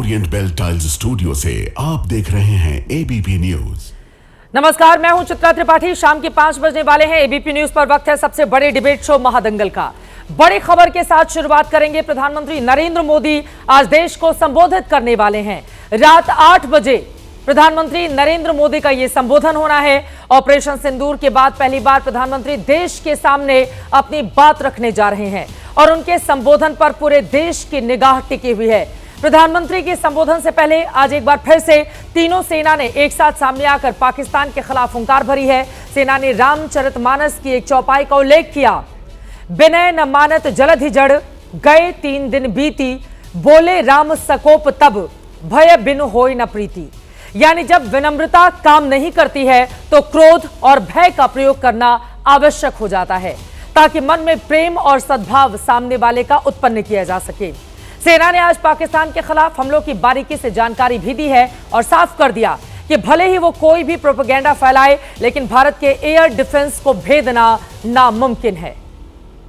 Orient bell tiles studio से आप देख रहे हैं एबीपी न्यूज। नमस्कार, मैं हूं चित्रा त्रिपाठी। शाम के 5 बजने वाले हैं। एबीपी न्यूज पर वक्त है सबसे बड़े डिबेट शो महादंगल का। बड़ी खबर के साथ शुरुआत करेंगे। प्रधानमंत्री नरेंद्र मोदी आज देश को संबोधित करने वाले हैं। रात 8 बजे प्रधानमंत्री नरेंद्र मोदी का यह संबोधन होना है। ऑपरेशन सिंदूर के बाद पहली बार प्रधानमंत्री देश के सामने अपनी बात रखने जा रहे हैं और उनके संबोधन पर पूरे देश की निगाह टिकी हुई है। प्रधानमंत्री के संबोधन से पहले आज एक बार फिर से तीनों सेना ने एक साथ सामने आकर पाकिस्तान के खिलाफ हुंकार भरी है। सेना ने रामचरितमानस की एक चौपाई का उल्लेख किया। विनय न मानत जलधि जड़, गए 3 दिन बीती, बोले राम सकोप तब, भय बिन होय न प्रीति। यानी जब विनम्रता काम नहीं करती है तो क्रोध और भय का प्रयोग करना आवश्यक हो जाता है, ताकि मन में प्रेम और सद्भाव सामने वाले का उत्पन्न किया जा सके। सेना ने आज पाकिस्तान के खिलाफ हमलों की बारीकी से जानकारी भी दी है और साफ कर दिया कि भले ही वो कोई भी प्रोपेगेंडा फैलाए, लेकिन भारत के एयर डिफेंस को भेदना नामुमकिन है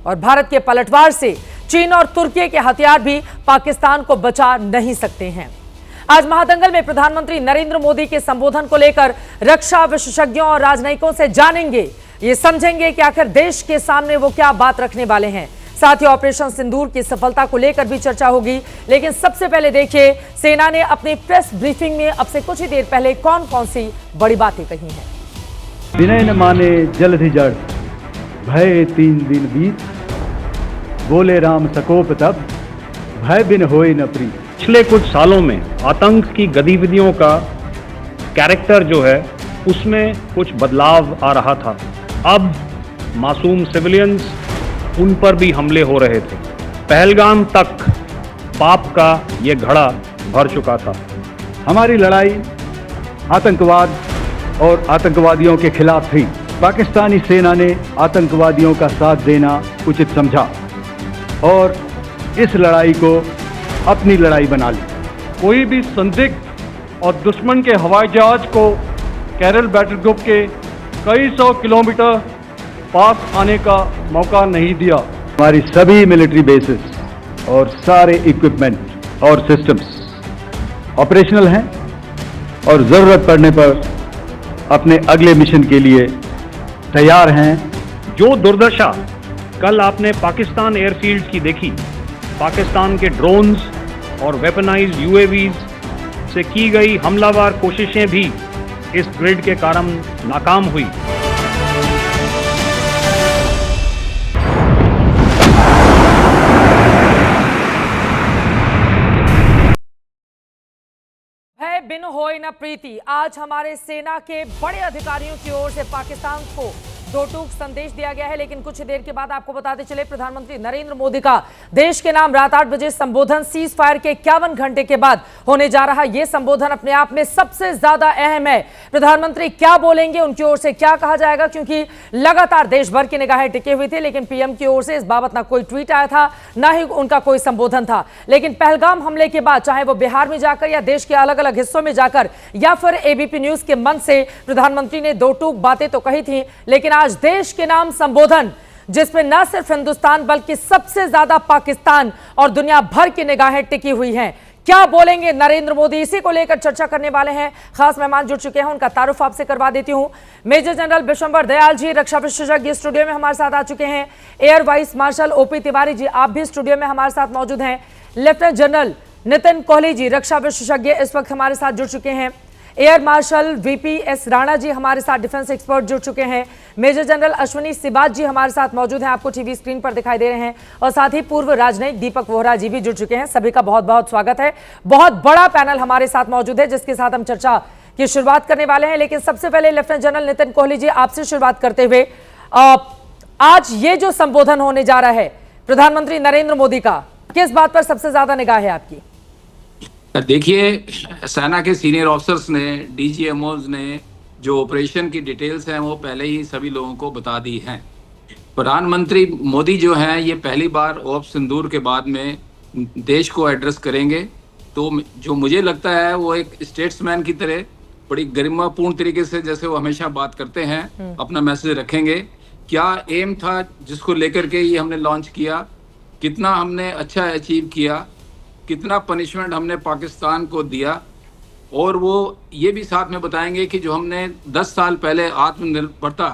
और भारत के पलटवार से चीन और तुर्की के हथियार भी पाकिस्तान को बचा नहीं सकते हैं। आज महादंगल में प्रधानमंत्री नरेंद्र मोदी के संबोधन को लेकर रक्षा विशेषज्ञों और राजनयिकों से जानेंगे, ये समझेंगे कि आखिर देश के सामने वो क्या बात रखने वाले हैं। साथ ही ऑपरेशन सिंदूर की सफलता को लेकर भी चर्चा होगी। लेकिन सबसे पहले देखिए सेना ने अपनी प्रेस ब्रीफिंग में अब से कुछ ही देर पहले कौन कौन सी बड़ी बातें कही हैं। विनय न माने जलधि जड़, भय 3 दिन बीत, बोले राम सकोप तब, भय बिन होय न प्रीत। पिछले कुछ सालों में आतंक की गतिविधियों का कैरेक्टर जो है उसमें कुछ बदलाव आ रहा था। अब मासूम सिविलियंस, उन पर भी हमले हो रहे थे। पहलगाम तक पाप का ये घड़ा भर चुका था। हमारी लड़ाई आतंकवाद और आतंकवादियों के खिलाफ थी। पाकिस्तानी सेना ने आतंकवादियों का साथ देना उचित समझा और इस लड़ाई को अपनी लड़ाई बना ली। कोई भी संदिग्ध और दुश्मन के हवाई जहाज को कैरल बैटल ग्रुप के कई 100 किलोमीटर पास आने का मौका नहीं दिया। हमारी सभी मिलिट्री बेसिस और सारे इक्विपमेंट और सिस्टम्स ऑपरेशनल हैं और जरूरत पड़ने पर अपने अगले मिशन के लिए तैयार हैं। जो दुर्दशा कल आपने पाकिस्तान एयरफील्ड की देखी, पाकिस्तान के ड्रोन्स और वेपनाइज्ड यूएवीज से की गई हमलावर कोशिशें भी इस ग्रिड के कारण नाकाम हुई। भय बिन होय न प्रीति। आज हमारे सेना के बड़े अधिकारियों की ओर से पाकिस्तान को दो टूक संदेश दिया गया है। लेकिन कुछ देर के बाद आपको बताते चले प्रधानमंत्री नरेंद्र मोदी का देश के नाम रात 8 बजे संबोधन सीज फायर के 51 घंटे के बाद होने जा रहा। यह संबोधन अपने आप में सबसे ज्यादा अहम है। प्रधानमंत्री क्या बोलेंगे, उनकी ओर से क्या कहा जाएगा, क्योंकि लगातार देश भर की निगाहें टिके हुई थी। लेकिन पीएम की ओर से इस बाबत ना कोई ट्वीट आया था, ना ही उनका कोई संबोधन था। लेकिन पहलगाम हमले के बाद, चाहे वो बिहार में जाकर या देश के अलग अलग हिस्सों में जाकर या फिर एबीपी न्यूज के मंच से प्रधानमंत्री ने दो टूक बातें तो कही थी। लेकिन आज देश के नाम संबोधन, जिसमें न सिर्फ हिंदुस्तान बल्कि सबसे ज्यादा पाकिस्तान और दुनिया भर की निगाहें टिकी हुई हैं। क्या बोलेंगे नरेंद्र मोदी, इसी को लेकर चर्चा करने वाले हैं। खास मेहमान जुड़ चुके हैं, उनका तारुफ आपसे करवा देती हूं। मेजर जनरल विशंबर दयाल जी, रक्षा विशेषज्ञ, स्टूडियो में हमारे साथ आ चुके हैं। Air vice marshal OP Tiwari ji, आप भी स्टूडियो में हमारे साथ मौजूद हैं। लेफ्टिनेंट जनरल नितिन कोहली जी, रक्षा विशेषज्ञ, इस वक्त हमारे साथ जुड़ चुके हैं। Air marshal VPS Rana ji हमारे साथ डिफेंस एक्सपर्ट जुड़ चुके हैं। मेजर जनरल अश्विनी सिबाज जी हमारे साथ मौजूद हैं, आपको टीवी स्क्रीन पर दिखाई दे रहे हैं। और साथ ही पूर्व राजनयिक दीपक वोहरा जी भी जुड़ चुके हैं। सभी का बहुत बहुत स्वागत है। बहुत बड़ा पैनल हमारे साथ मौजूद है जिसके साथ हम चर्चा की शुरुआत करने वाले हैं। लेकिन सबसे पहले लेफ्टिनेंट जनरल नितिन कोहली जी, आपसे शुरुआत करते हुए, आज ये जो संबोधन होने जा रहा है प्रधानमंत्री नरेंद्र मोदी का, किस बात पर सबसे ज्यादा निगाह है आपकी? देखिए, सेना के सीनियर ऑफिसर्स ने, डीजीएमओज ने जो ऑपरेशन की डिटेल्स हैं वो पहले ही सभी लोगों को बता दी हैं। प्रधानमंत्री मोदी जो हैं ये पहली बार ऑपरेशन सिंदूर के बाद में देश को एड्रेस करेंगे। तो जो मुझे लगता है वो एक स्टेट्समैन की तरह बड़ी गरिमापूर्ण तरीके से, जैसे वो हमेशा बात करते हैं, अपना मैसेज रखेंगे। क्या एम था जिसको लेकर के ये हमने लॉन्च किया, कितना हमने अच्छा अचीव किया, कितना पनिशमेंट हमने पाकिस्तान को दिया, और वो ये भी साथ में बताएंगे कि जो हमने 10 साल पहले आत्मनिर्भरता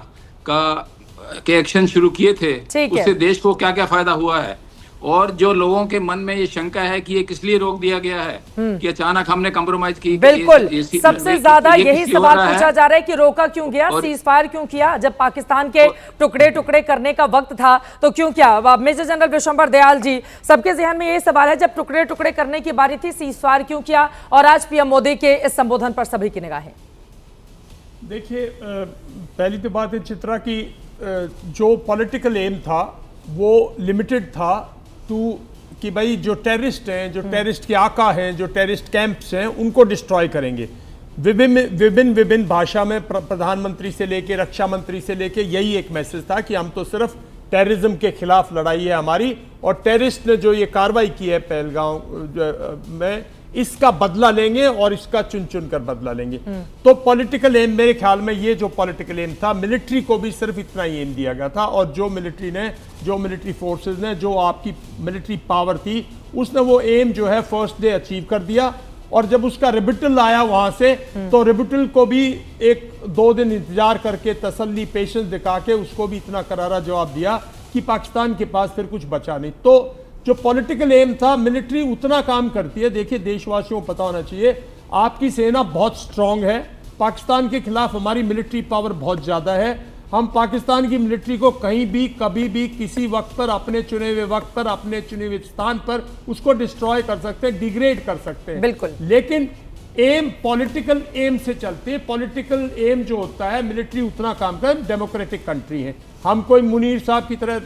के एक्शन शुरू किए थे, उससे देश को क्या क्या फायदा हुआ है, और जो लोगों के मन में ये शंका है कि ये किस लिए रोक दिया गया है कि अचानक हमने कंप्रोमाइज की। बिल्कुल, सबसे ज्यादा यही सवाल पूछा जा रहा है कि रोका क्यों गया, सीज फायर क्यों किया, जब पाकिस्तान के टुकड़े टुकड़े करने का वक्त था तो क्यों किया। मेजर जनरल विशंबर दयाल जी, सबके जहन में यही सवाल है, जब टुकड़े टुकड़े करने की बारी थी सीज फायर क्यों किया, और आज पीएम मोदी के इस संबोधन पर सभी की निगाहें। देखिए, पहली तो बात है चित्रा की, जो पॉलिटिकल एम था वो लिमिटेड था कि भाई जो टेररिस्ट हैं, जो टेररिस्ट के आका हैं, जो टेररिस्ट कैंप्स हैं, उनको डिस्ट्रॉय करेंगे। विभिन्न भाषा में प्रधानमंत्री से लेके रक्षा मंत्री से लेके यही एक मैसेज था कि हम तो सिर्फ टेररिज्म के खिलाफ लड़ाई है हमारी, और टेररिस्ट ने जो ये कार्रवाई की है पहलगाम में, इसका बदला लेंगे और इसका चुन चुन कर बदला लेंगे। तो पॉलिटिकल एम, मेरे ख्याल में ये जो पॉलिटिकल एम था, मिलिट्री को भी सिर्फ इतना ही एम दिया गया था, और जो मिलिट्री फोर्सेस ने, जो आपकी मिलिट्री पावर थी, उसने वो एम जो है फर्स्ट डे अचीव कर दिया। और जब उसका रिबिटल आया वहां से, तो रिबिटल को भी 1-2 दिन इंतजार करके तसल्ली पेशेंस दिखा के उसको भी इतना करारा जवाब दिया कि पाकिस्तान के पास फिर कुछ बचा नहीं। तो जो पॉलिटिकल एम था, मिलिट्री उतना काम करती है। देखिए, देशवासियों को पता होना चाहिए, आपकी सेना बहुत स्ट्रांग है, पाकिस्तान के खिलाफ हमारी मिलिट्री पावर बहुत ज्यादा है। हम पाकिस्तान की मिलिट्री को कहीं भी, कभी भी, किसी वक्त पर, अपने चुने हुए वक्त पर, अपने चुने हुए स्थान पर उसको डिस्ट्रॉय कर सकते हैं, डिग्रेड कर सकते हैं। बिल्कुल। लेकिन एम पॉलिटिकल एम से चलते हैं। पॉलिटिकल एम जो होता है, मिलिट्री उतना काम कर, डेमोक्रेटिक कंट्री है, हम कोई मुनीर साहब की तरह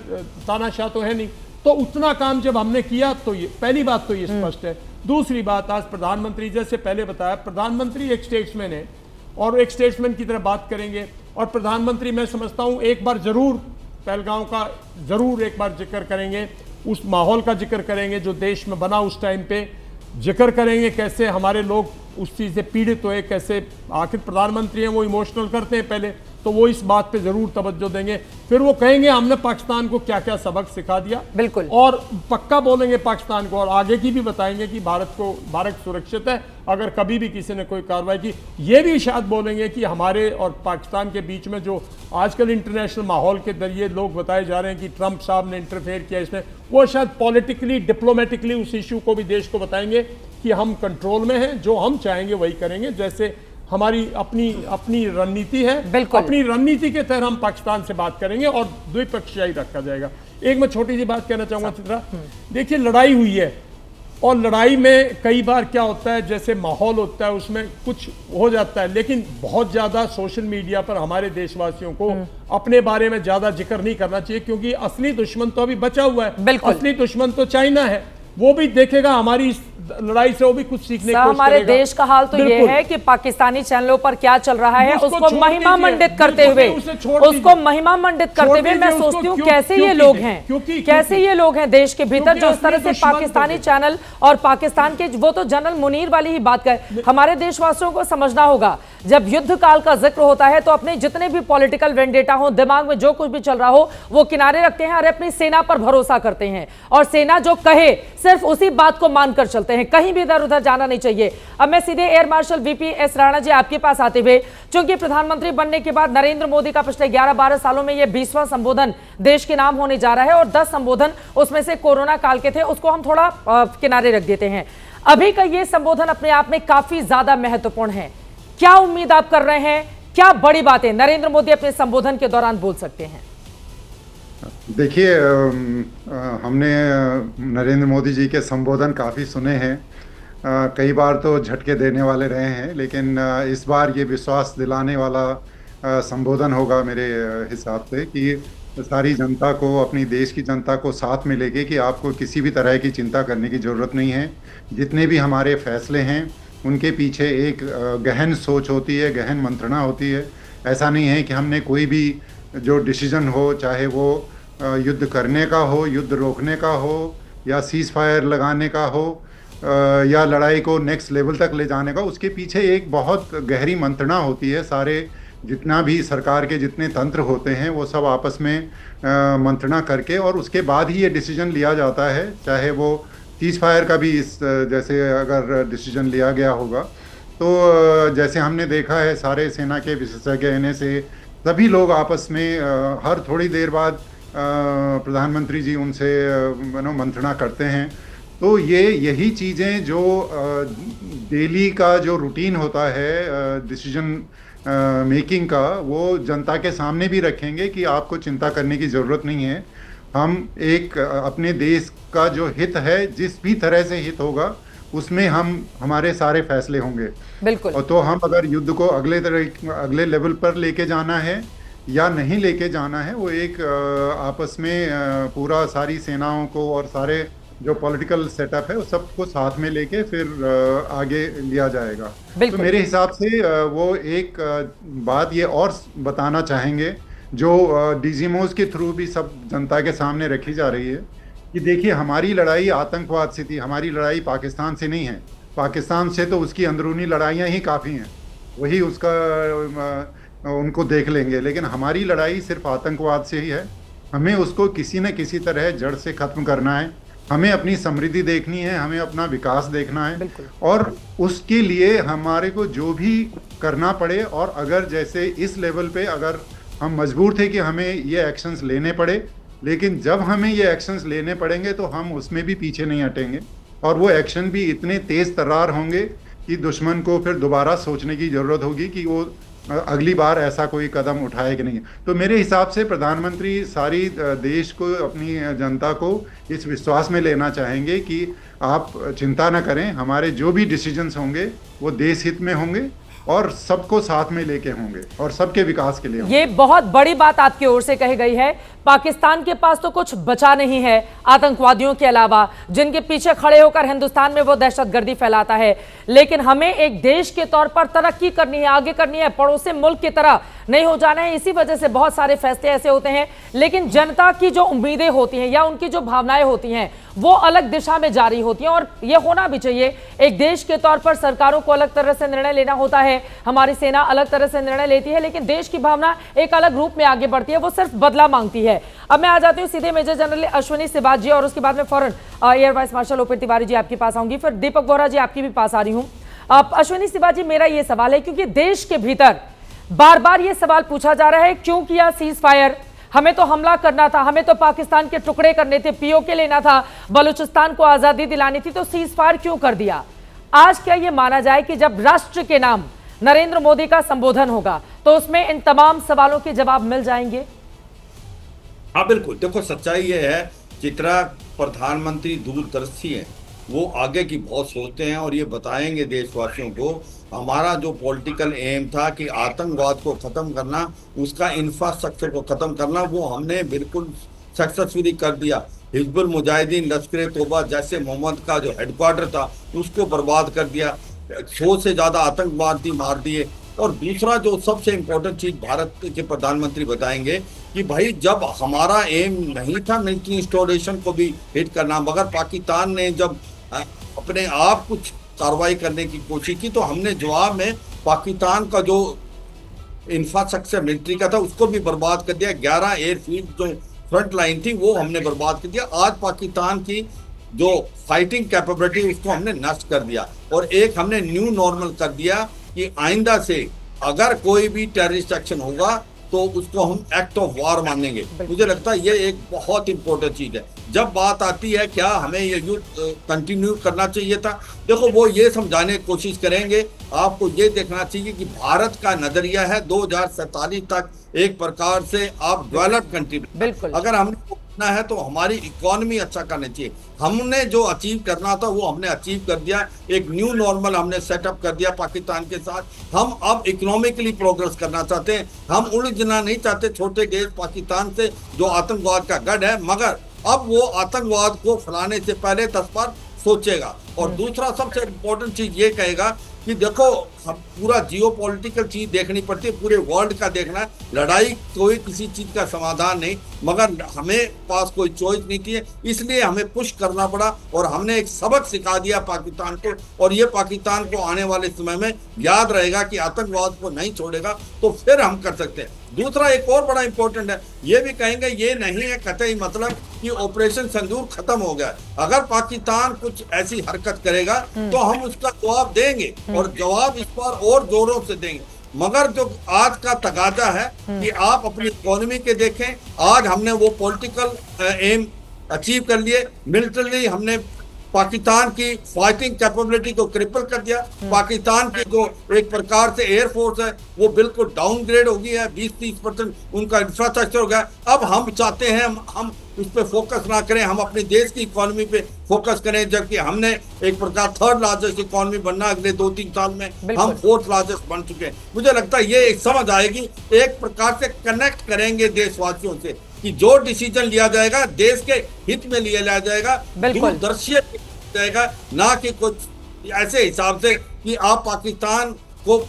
तानाशाह तो है नहीं। तो उतना काम जब हमने किया, तो ये पहली बात तो ये स्पष्ट है। दूसरी बात, आज प्रधानमंत्री, जैसे पहले बताया, प्रधानमंत्री एक स्टेट्समैन है और एक स्टेट्समैन की तरह बात करेंगे, और प्रधानमंत्री मैं समझता हूं एक बार जरूर पहलगाम का जरूर एक बार जिक्र करेंगे, उस माहौल का जिक्र करेंगे जो देश में बना उस टाइम पे, जिक्र करेंगे कैसे हमारे लोग उस चीज़ से पीड़ित हुए, कैसे आखिर प्रधानमंत्री हैं वो इमोशनल करते हैं पहले, तो वो इस बात पे जरूर तवज्जो देंगे। फिर वो कहेंगे हमने पाकिस्तान को क्या क्या सबक सिखा दिया, बिल्कुल, और पक्का बोलेंगे पाकिस्तान को, और आगे की भी बताएंगे कि भारत सुरक्षित है अगर कभी भी किसी ने कोई कार्रवाई की। ये भी शायद बोलेंगे कि हमारे और पाकिस्तान के बीच में जो आजकल इंटरनेशनल माहौल के जरिए लोग बताए जा रहे हैं कि ट्रंप साहब ने इंटरफेयर किया इसमें, वो शायद पॉलिटिकली, डिप्लोमेटिकली उस इशू को भी देश को बताएंगे कि हम कंट्रोल में हैं, जो हम चाहेंगे वही करेंगे, जैसे हमारी अपनी रणनीति है, अपनी रणनीति के तहत हम पाकिस्तान से बात करेंगे और द्विपक्षीय रखा जाएगा। एक मैं छोटी सी बात कहना चाहूंगा चित्रा, देखिए लड़ाई हुई है, और लड़ाई में कई बार क्या होता है, जैसे माहौल होता है उसमें कुछ हो जाता है, लेकिन बहुत ज्यादा सोशल मीडिया पर हमारे देशवासियों को अपने बारे में ज्यादा जिक्र नहीं करना चाहिए, क्योंकि असली दुश्मन तो अभी बचा हुआ है। असली दुश्मन तो चाइना है, वो भी देखेगा हमारी इस लड़ाई से, वो भी कुछ सीखने की कोशिश करेगा। हमारे देश का हाल तो ये है कि पाकिस्तानी चैनलों पर क्या चल रहा है उसको महिमा मंडित करते हुए, मैं सोचती हूँ कैसे ये लोग हैं, कैसे ये लोग हैं देश के भीतर जो इस तरह से पाकिस्तानी चैनल और पाकिस्तान के, वो तो जनरल मुनीर वाली ही बात कर। हमारे देशवासियों को समझना होगा, जब युद्ध काल का जिक्र होता है तो अपने जितने भी पॉलिटिकल वेंडेटा हो, दिमाग में जो कुछ भी चल रहा हो, वो किनारे रखते हैं और अपनी सेना पर भरोसा करते हैं, और सेना जो कहे सिर्फ उसी बात को मानकर चलते हैं, कहीं भी इधर उधर जाना नहीं चाहिए। अब मैं सीधे air marshal VP S Rana ji आपके पास आते हुए, क्योंकि प्रधानमंत्री बनने के बाद नरेंद्र मोदी का पिछले 11-12 सालों में यह 20वां संबोधन देश के नाम होने जा रहा है, और 10 संबोधन उसमें से कोरोना काल के थे, उसको हम थोड़ा किनारे रख देते हैं। अभी का यह संबोधन अपने आप में काफी ज्यादा महत्वपूर्ण है। क्या उम्मीद आप कर रहे हैं, क्या बड़ी बातें नरेंद्र मोदी अपने संबोधन के दौरान बोल सकते हैं? देखिए, हमने नरेंद्र मोदी जी के संबोधन काफ़ी सुने हैं, कई बार तो झटके देने वाले रहे हैं, लेकिन इस बार ये विश्वास दिलाने वाला संबोधन होगा मेरे हिसाब से कि सारी जनता को, अपनी देश की जनता को साथ में लेके कि आपको किसी भी तरह की चिंता करने की ज़रूरत नहीं है। जितने भी हमारे फैसले हैं उनके पीछे एक गहन सोच होती है, गहन मंत्रणा होती है। ऐसा नहीं है कि हमने कोई भी जो डिसीजन हो, चाहे वो युद्ध करने का हो, युद्ध रोकने का हो, या सीज फायर लगाने का हो, या लड़ाई को नेक्स्ट लेवल तक ले जाने का, उसके पीछे एक बहुत गहरी मंत्रणा होती है। सारे जितना भी सरकार के जितने तंत्र होते हैं वो सब आपस में मंत्रणा करके और उसके बाद ही ये डिसीजन लिया जाता है, चाहे वो सीज फायर का भी इस जैसे अगर डिसीजन लिया गया होगा तो जैसे हमने देखा है सारे सेना के विशेषज्ञ आने से सभी लोग आपस में हर थोड़ी देर बाद प्रधानमंत्री जी उनसे मंत्रणा करते हैं। तो यही चीज़ें जो डेली का जो रूटीन होता है डिसीजन मेकिंग का, वो जनता के सामने भी रखेंगे कि आपको चिंता करने की ज़रूरत नहीं है। हम एक अपने देश का जो हित है, जिस भी तरह से हित होगा उसमें हमारे सारे फैसले होंगे। बिल्कुल। और तो हम अगर युद्ध को अगले लेवल पर लेके जाना है या नहीं लेके जाना है, वो एक आपस में पूरा सारी सेनाओं को और सारे जो पॉलिटिकल सेटअप है उस सबको साथ में लेके फिर आगे लिया जाएगा। तो मेरे हिसाब से वो एक बात ये और बताना चाहेंगे जो डीजीएमओज के थ्रू भी सब जनता के सामने रखी जा रही है कि देखिए हमारी लड़ाई आतंकवाद से थी, हमारी लड़ाई पाकिस्तान से नहीं है। पाकिस्तान से तो उसकी अंदरूनी लड़ाइयाँ ही काफ़ी हैं, वही उसका उनको देख लेंगे, लेकिन हमारी लड़ाई सिर्फ आतंकवाद से ही है। हमें उसको किसी न किसी तरह जड़ से ख़त्म करना है। हमें अपनी समृद्धि देखनी है, हमें अपना विकास देखना है और उसके लिए हमारे को जो भी करना पड़े, और अगर जैसे इस लेवल पे अगर हम मजबूर थे कि हमें ये एक्शंस लेने पड़े, लेकिन जब हमें ये एक्शंस लेने पड़ेंगे तो हम उसमें भी पीछे नहीं हटेंगे और वो एक्शन भी इतने तेज़ तर्रार होंगे कि दुश्मन को फिर दोबारा सोचने की ज़रूरत होगी कि वो अगली बार ऐसा कोई कदम उठाए कि नहीं। तो मेरे हिसाब से प्रधानमंत्री सारी देश को, अपनी जनता को इस विश्वास में लेना चाहेंगे कि आप चिंता न करें, हमारे जो भी डिसीजंस होंगे वो देश हित में होंगे और सबको साथ में लेके होंगे और सबके विकास के लिए होंगे। ये बहुत बड़ी बात आपकी ओर से कही गई है। पाकिस्तान के पास तो कुछ बचा नहीं है आतंकवादियों के अलावा, जिनके पीछे खड़े होकर हिंदुस्तान में वो दहशतगर्दी फैलाता है। लेकिन हमें एक देश के तौर पर तरक्की करनी है, आगे करनी है, पड़ोसी मुल्क की तरह नहीं हो जाना है। इसी वजह से बहुत सारे फैसले ऐसे होते हैं, लेकिन जनता की जो उम्मीदें होती हैं या उनकी जो भावनाएं होती हैं वो अलग दिशा में जारी होती हैं और ये होना भी चाहिए। एक देश के तौर पर सरकारों को अलग तरह से निर्णय लेना होता है, हमारी सेना अलग तरह से निर्णय लेती है, लेकिन देश की भावना एक अलग रूप में आगे बढ़ती है, वो सिर्फ बदला मांगती है। अब मैं आ जाती हूँ सीधे मेजर जनरल अश्विनी सिबाज जी और उसके बाद में फौरन air vice marshal OP Tiwari ji आपके पास आऊंगी, फिर दीपक बोहरा जी आपकी भी पास आ रही हूँ। अश्विनी सिबाज जी, मेरा ये सवाल है क्योंकि देश के भीतर बार बार ये सवाल पूछा जा रहा है, क्यों किया सीज फायर? हमें तो हमला करना था, हमें तो पाकिस्तान के टुकड़े करने थे, पीओके लेना था, बलूचिस्तान को आजादी दिलानी थी, तो सीज फायर क्यों कर दिया? आज क्या ये माना जाए कि जब राष्ट्र के नाम नरेंद्र मोदी का संबोधन होगा तो उसमें इन तमाम सवालों के जवाब मिल जाएंगे? हाँ बिल्कुल, देखो सच्चाई ये है, चित्रा प्रधानमंत्री दूरदर्शी हैं, वो आगे की बहुत सोचते हैं और ये बताएंगे देशवासियों को हमारा जो पॉलिटिकल एम था कि आतंकवाद को ख़त्म करना, उसका इंफ्रास्ट्रक्चर को ख़त्म करना, वो हमने बिल्कुल सक्सेसफुली कर दिया। हिजबुल मुजाहिदीन, लश्कर तोबा जैसे मोहम्मद का जो हेडक्वार्टर था उसको बर्बाद कर दिया, 100 से ज़्यादा आतंकवादी मार दिए। और दूसरा जो सबसे इम्पोर्टेंट चीज़ भारत के प्रधानमंत्री बताएंगे कि भाई जब हमारा एम नहीं था मिलिट्री इंस्टॉलेशन को भी हिट करना, मगर पाकिस्तान ने जब अपने आप कुछ कार्रवाई करने की कोशिश की तो हमने जवाब में पाकिस्तान का जो इंफ्रास्ट्रक्चर मिलिट्री का था उसको भी बर्बाद कर दिया। 11 एयरफील्ड जो फ्रंट लाइन थी वो हमने बर्बाद कर दिया। आज पाकिस्तान की जो फाइटिंग कैपेबिलिटी उसको हमने नष्ट कर दिया और एक हमने न्यू नॉर्मल कर दिया कि आइंदा से अगर कोई भी टेररिस्ट एक्शन होगा तो उसको हम एक्ट ऑफ वार मानेंगे। मुझे लगता है ये एक बहुत इंपॉर्टेंट चीज़ है। जब बात आती है क्या हमें ये युद्ध कंटिन्यू करना चाहिए था, देखो वो ये समझाने की कोशिश करेंगे। आपको ये देखना चाहिए कि भारत का नजरिया है 2047 तक एक प्रकार से आप डेवलप्ड कंट्री, अगर हमने करना है तो हमारी इकोनॉमी अच्छा करनी चाहिए। हमने जो अचीव करना था वो हमने अचीव कर दिया, एक न्यू नॉर्मल हमने सेटअप कर दिया पाकिस्तान के साथ। हम अब इकोनॉमिकली प्रोग्रेस करना चाहते हैं, हम उलझना नहीं चाहते छोटे देश पाकिस्तान से जो आतंकवाद का गढ़ है, मगर अब वो आतंकवाद को फैलाने से पहले 10 बार सोचेगा। और दूसरा सबसे इम्पोर्टेंट चीज ये कहेगा कि देखो हम पूरा जियोपॉलिटिकल चीज देखनी पड़ती है, पूरे वर्ल्ड का देखना है। लड़ाई कोई किसी चीज का समाधान नहीं, मगर हमें पास कोई चॉइस नहीं थी, इसलिए हमें पुश करना पड़ा और हमने एक सबक सिखा दिया पाकिस्तान को। और ये पाकिस्तान को आने वाले समय में याद रहेगा कि आतंकवाद को नहीं छोड़ेगा तो फिर हम कर सकते हैं। दूसरा एक और बड़ा इंपॉर्टेंट है, ये भी कहेंगे ये नहीं है कतई मतलब कि ऑपरेशन सिंदूर खत्म हो गया। अगर पाकिस्तान कुछ ऐसी हरकत करेगा तो हम उसका जवाब देंगे और जवाब इस बार और जोरों से देंगे। मगर जो आज का तकाजा है कि आप अपनी इकोनॉमी के देखें, आज हमने वो पॉलिटिकल एम अचीव कर लिए, मिलिट्रली हमने पाकिस्तान की फाइटिंग कैपेबिलिटी को क्रिपल कर दिया। पाकिस्तान की जो एक प्रकार से एयरफोर्स है वो बिल्कुल डाउनग्रेड हो गई है, 20-30% उनका इंफ्रास्ट्रक्चर हो गया। अब हम चाहते हैं हम उस पर फोकस ना करें, हम अपने देश की इकोनॉमी पे फोकस करें, जबकि हमने एक प्रकार थर्ड लार्जेस्ट इकोनॉमी बनना अगले 2-3 साल में, हम फोर्थ लार्जेस्ट बन चुके हैं। मुझे लगता है ये एक समझ आएगी, एक प्रकार से कनेक्ट करेंगे देशवासियों से कि जो डिसीजन लिया जाएगा देश के हित में लिया जाएगा, दूरदर्शी जाएगा, ना कि कुछ ऐसे हिसाब से कि आप पाकिस्तान को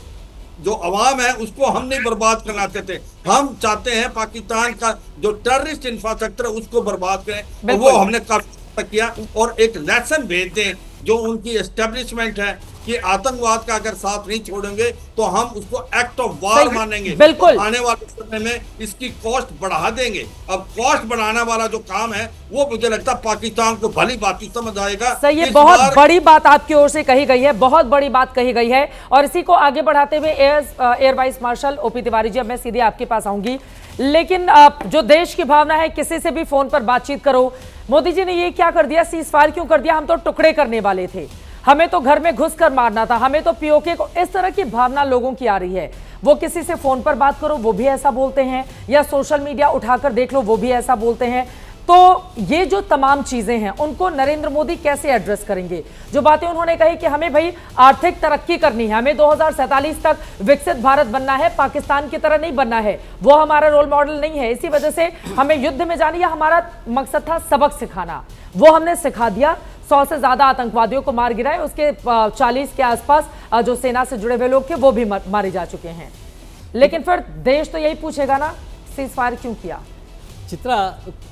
जो अवाम है उसको हम नहीं बर्बाद करना चाहते। हम चाहते हैं पाकिस्तान का जो टेररिस्ट इंफ्रास्ट्रक्चर है उसको बर्बाद करें, और वो हमने काफी किया। और एक लेसन भेज दें जो उनकी एस्टेब्लिशमेंट है कि आतंकवाद का अगर साथ नहीं छोड़ेंगे तो हम उसको एक्ट ऑफ वार मानेंगे। बिल्कुल आने वाले समय में इसकी कॉस्ट बढ़ा देंगे। अब कॉस्ट बढ़ाने वाला जो काम है वो मुझे लगता है पाकिस्तान को भली बात समझ आएगा। सही है, बहुत बड़ी बात आपकी ओर से कही गई है, बहुत बड़ी बात कही गई है। और इसी को आगे बढ़ाते हुए air vice marshal OP Tiwari ji, अब मैं सीधे आपके पास आऊंगी, लेकिन जो देश की भावना है किसी से भी फोन पर बातचीत करो, मोदी जी ने ये क्या कर दिया, सीज फायर क्यों कर दिया, हम तो टुकड़े करने वाले थे, हमें तो घर में घुसकर मारना था, हमें तो पीओके को, इस तरह की भावना लोगों की आ रही है। वो किसी से फोन पर बात करो वो भी ऐसा बोलते हैं, या सोशल मीडिया उठाकर देख लो वो भी ऐसा बोलते हैं। तो ये जो तमाम चीजें हैं उनको नरेंद्र मोदी कैसे एड्रेस करेंगे? जो बातें उन्होंने कही कि हमें भाई आर्थिक तरक्की करनी है, हमें 2047 तक विकसित भारत बनना है, पाकिस्तान की तरह नहीं बनना है, वो हमारा रोल मॉडल नहीं है, इसी वजह से हमें युद्ध में जानी, या हमारा मकसद था सबक सिखाना, वो हमने सिखा दिया। 100 से ज्यादा आतंकवादियों को मार गिराए, उसके 40 के आसपास जो सेना से जुड़े हुए लोग थे वो भी मारे जा चुके हैं। लेकिन फिर देश तो यही पूछेगा ना, सीज फायर क्यों किया? चित्रा